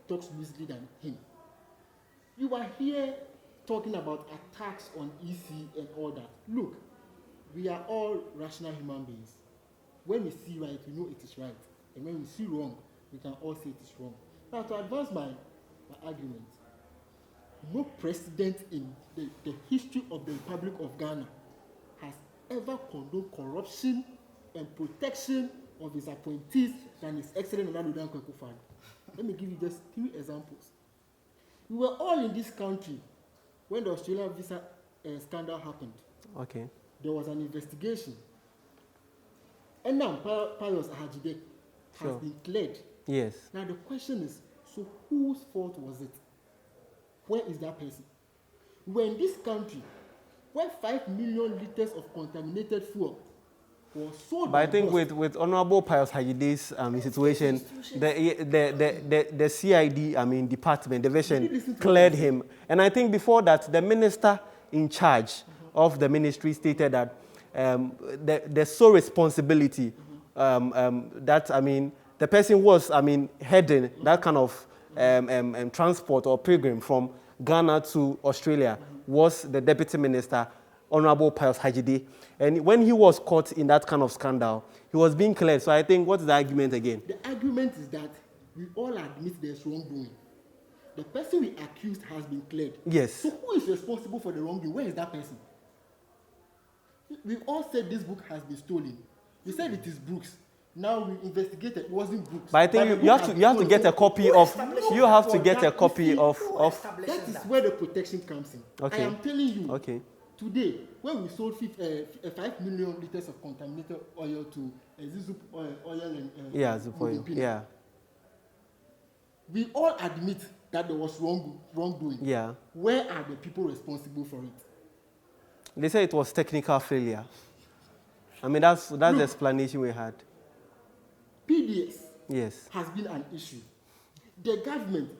talks loosely than him. You are here talking about attacks on EC and all that. Look, we are all rational human beings. When we see right, we know it is right. And when we see wrong, we can all say it is wrong. Now, to advance my argument, no president in the history of the Republic of Ghana has ever condoned corruption and protection of his appointees than His Excellency Nana Akufo-Addo. Let me give you just 3 examples. We were all in this country when the Australian visa scandal happened.
Okay.
There was an investigation. And now Pius Ahajide has been cleared.
Yes.
Now the question is, so whose fault was it? Where is that person? We're in this country where 5 million liters of contaminated fuel was sold.
But I think with Honorable Pius Hajide's situation, the CID, department, division cleared him. And I think before that, the minister in charge of the ministry stated that the sole responsibility that, the person was, heading that kind of transport or pilgrim from Ghana to Australia was the deputy minister, Honorable Pius Hajide. And when he was caught in that kind of scandal, he was being cleared. So I think, what's the argument again?
The argument is that we all admit there's wrongdoing. The person we accused has been cleared.
Yes.
So who is responsible for the wrongdoing? Where is that person? We all said this book has been stolen. We said it is Brooks. Now we investigated, it wasn't Brooks.
But I think you have to get a copy of. You have to get a copy of.
That is where the protection comes in.
Okay.
I am telling you.
Okay.
Today, when we sold 5 million liters of contaminated oil to Zup oil and
Zup oil. Yeah.
We all admit that there was wrongdoing.
Yeah.
Where are the people responsible for it?
They say it was technical failure. That's the explanation we had.
PDS has been an issue. The government,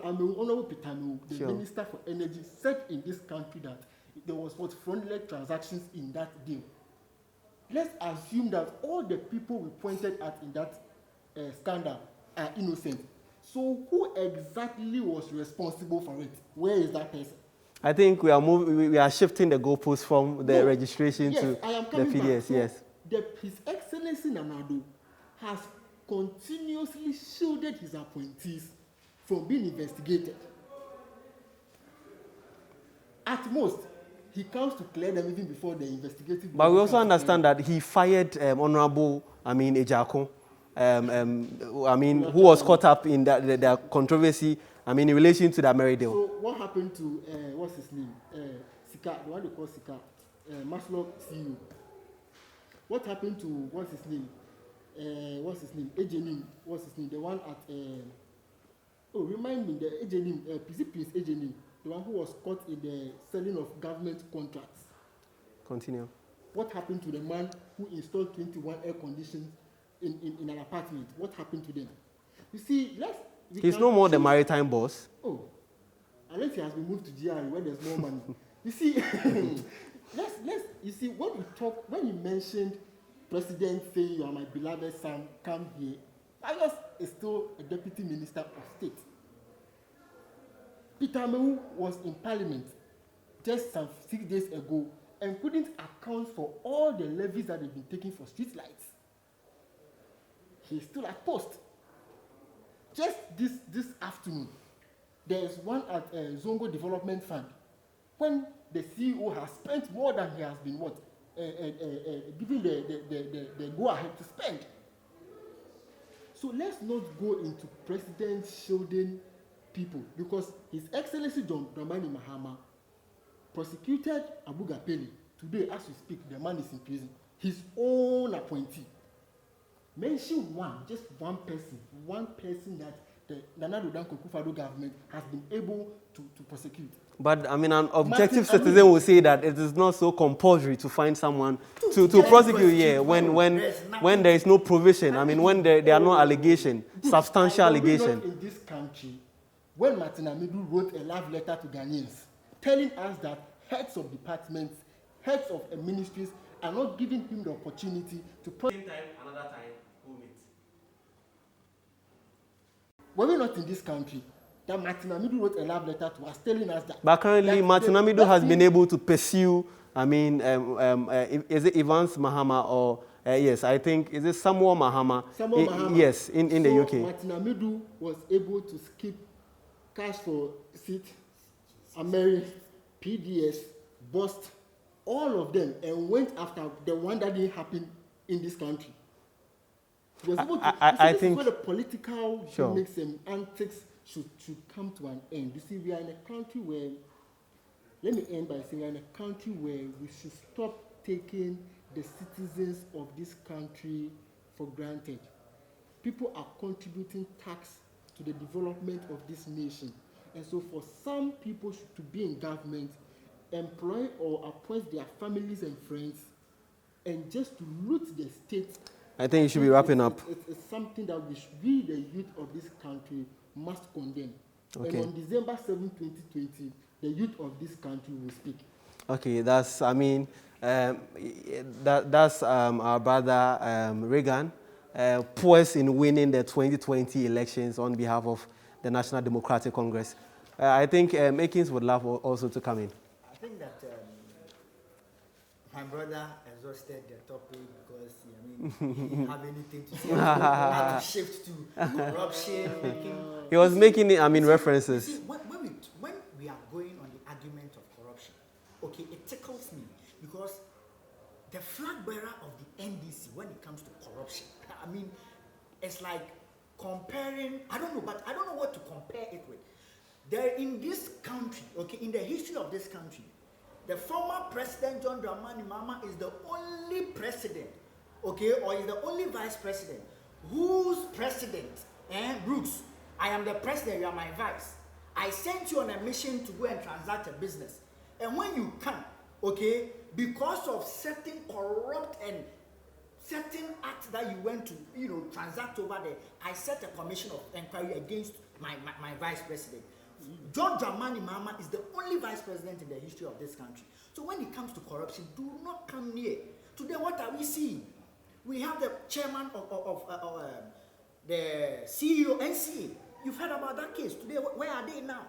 Honorable Peter Amewu, the Minister for Energy, said in this country that there was fraudulent transactions in that deal. Let's assume that all the people we pointed at in that scandal are innocent. So who exactly was responsible for it? Where is that person?
I think we are shifting the goalposts from the registration to the PDS.
Back. So His Excellency Nana Addo has continuously shielded his appointees from being investigated. At most, he comes to clear them even before the investigative.
But we also understand that he fired Honorable, Ejako, who was caught up in the controversy, in relation to the Mary deal.
So what happened to, what's his name? Sika, the one they call Sika, Maslow CEO. What happened to, what's his name? Ejenim, what's his name? The one at, remind me, the Ejenim, Prince Ejenim, the one who was caught in the selling of government contracts.
Continue.
What happened to the man who installed 21 air conditions in an apartment? What happened to them? You see,
he's no more the maritime boss.
Oh, unless he has been moved to GRE where there's more money. You see, you see, when you mentioned President saying you are my beloved son, come here, Ayos is still a deputy minister of state. Peter Mewu was in parliament just some 6 days ago and couldn't account for all the levies that they've been taking for street lights. He's still at post. Just this afternoon, there is one at Zongo Development Fund. When the CEO has spent more than he has been giving the go ahead to spend. So let's not go into president shielding people, because His Excellency John Dramani Mahama prosecuted Abu Gapeli. Today, as we speak, the man is in prison. His own appointee. Mention just one person that the Nana Danko Akufo-Addo government has been able to prosecute.
But an objective citizen will say that it is not so compulsory to find someone to prosecute here when there is no provision. When there are no allegations, substantial allegations.
In this country, when Martin Amidu wrote a love letter to Ghanaians, telling us that heads of departments, heads of ministries are not giving him the opportunity to prosecute.
Another time, we'll meet.
Were we not in this country that Martin Amidu wrote a love letter to us telling us that?
But currently, Martin Amidu has been able to pursue, is it Evans Mahama or, yes, I think, is it Samuel Mahama?
Mahama.
Yes, in the UK.
Martin Amidu was able to skip cash for seat, Ameri, PDS, Bust, all of them, and went after the one that didn't happen in this country. He was able to,
I think
is where the political
sure.
gimmicks and antics should come to an end. You see, we are in a country where, let me end by saying, we are in a country where we should stop taking the citizens of this country for granted. People are contributing tax to the development of this nation. And so for some people to be in government, employ or appoint their families and friends, and just to loot the state.
I think you should be wrapping up.
It's something that we, the youth of this country, must condemn.
Okay.
And on December 7, 2020, the youth of this country will speak.
Okay, that's our brother Reagan, poised in winning the 2020 elections on behalf of the National Democratic Congress. I think Akins would love also to come in.
I think that my brother exhausted the topic because he didn't have anything to say. He had to shift to corruption.
He was making it, references.
See, when we are going on the argument of corruption, okay, it tickles me because the flag bearer of the NDC, when it comes to corruption, it's like comparing, I don't know what to compare it with. There in this country, okay, in the history of this country, the former president John Dramani Mahama is the only president, okay, or is the only vice president whose president, Brooks, I am the president, you are my vice. I sent you on a mission to go and transact a business. And when you come, okay, because of certain corrupt and certain acts that you went to, transact over there, I set a commission of inquiry against my vice president. John Dramani Mahama is the only vice president in the history of this country. So when it comes to corruption, do not come near. Today, what are we seeing? We have the chairman of the CEO, NCA. You've heard about that case. Today, where are they now?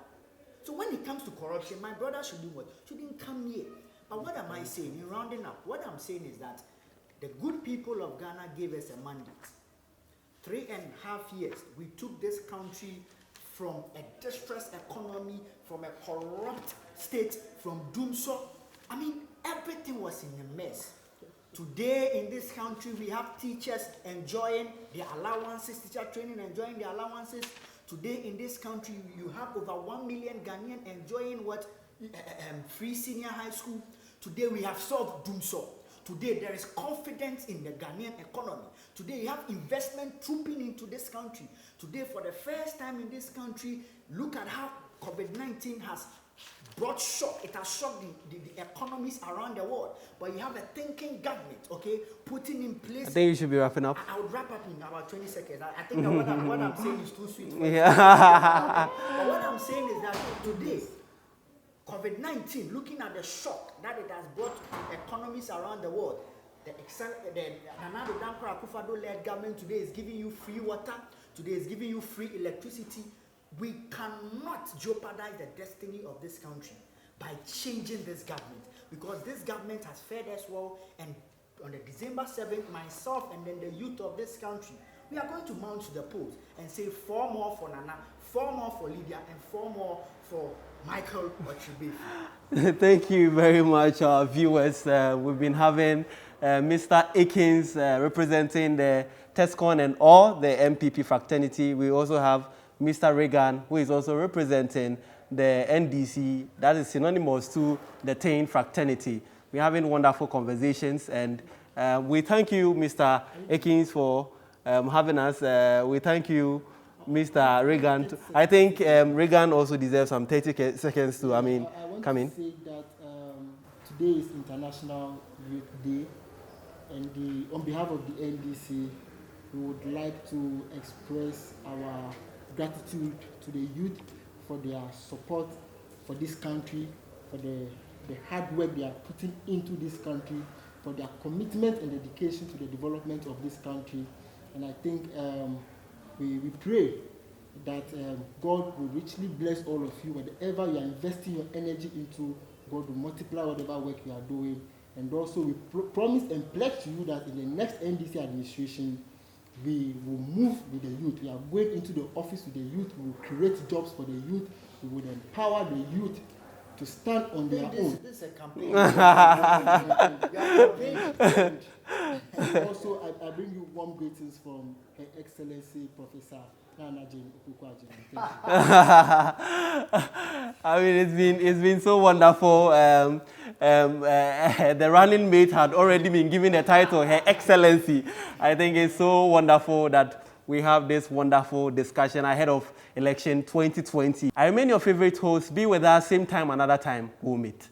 So when it comes to corruption, my brother shouldn't come near. But what am I saying? In rounding up, what I'm saying is that the good people of Ghana gave us a mandate 3.5 years, we took this country from a distressed economy, from a corrupt state, from doomsday. I mean, everything was in a mess. Today in this country, we have teachers enjoying their allowances, teacher training enjoying their allowances. Today in this country, you have over 1 million Ghanaian enjoying what? Free senior high school. Today we have solved doomsday. Today there is confidence in the Ghanaian economy. Today you have investment trooping into this country. Today, for the first time in this country, look at how COVID-19 has brought shock. It has shocked the economies around the world. But you have a thinking government, okay, putting in place.
I think you should be wrapping up.
I would wrap up in about 20 seconds. I think that what I'm saying is too sweet.
Yeah.
But what I'm saying is that today, COVID-19, looking at the shock that it has brought to economies around the world, the Nana Dankwa Akufo-Addo-led government today is giving you free water, today is giving you free electricity. We cannot jeopardize the destiny of this country by changing this government, because this government has fed us well, and on the December 7th, myself and then the youth of this country, we are going to mount to the polls and say 4 more for Nana, 4 more for Lydia, and 4 more for Michael Ochibefi.
Thank you very much, our viewers. We've been having Mr. Akins representing the TESCON and all the MPP fraternity. We also have Mr. Reagan, who is also representing the NDC, that is synonymous to the TAIN fraternity. We're having wonderful conversations, and we thank you, Mr. Akins, for having us. We thank you, Mr. Reagan. I think Reagan also deserves some 30 seconds to, come in.
I want to say that today is International Youth Day, and on behalf of the NDC, we would like to express our gratitude to the youth for their support for this country, for the hard work they are putting into this country, for their commitment and dedication to the development of this country. And I think we pray that God will richly bless all of you. Whatever you are investing your energy into, God will multiply whatever work you are doing. And also we promise and pledge to you that in the next NDC administration, we will move with the youth. We are going into the office with the youth. We will create jobs for the youth. We will empower the youth to stand on their own.
This is a campaign.
And also, I bring you warm greetings from Her Excellency Professor Nana Jane Okuku-Agyeman. Thank you.
It's been so wonderful. The running mate had already been given the title Her Excellency. I think it's so wonderful that we have this wonderful discussion ahead of election 2020. I remain your favorite host. Be with us same time, another time. We'll meet.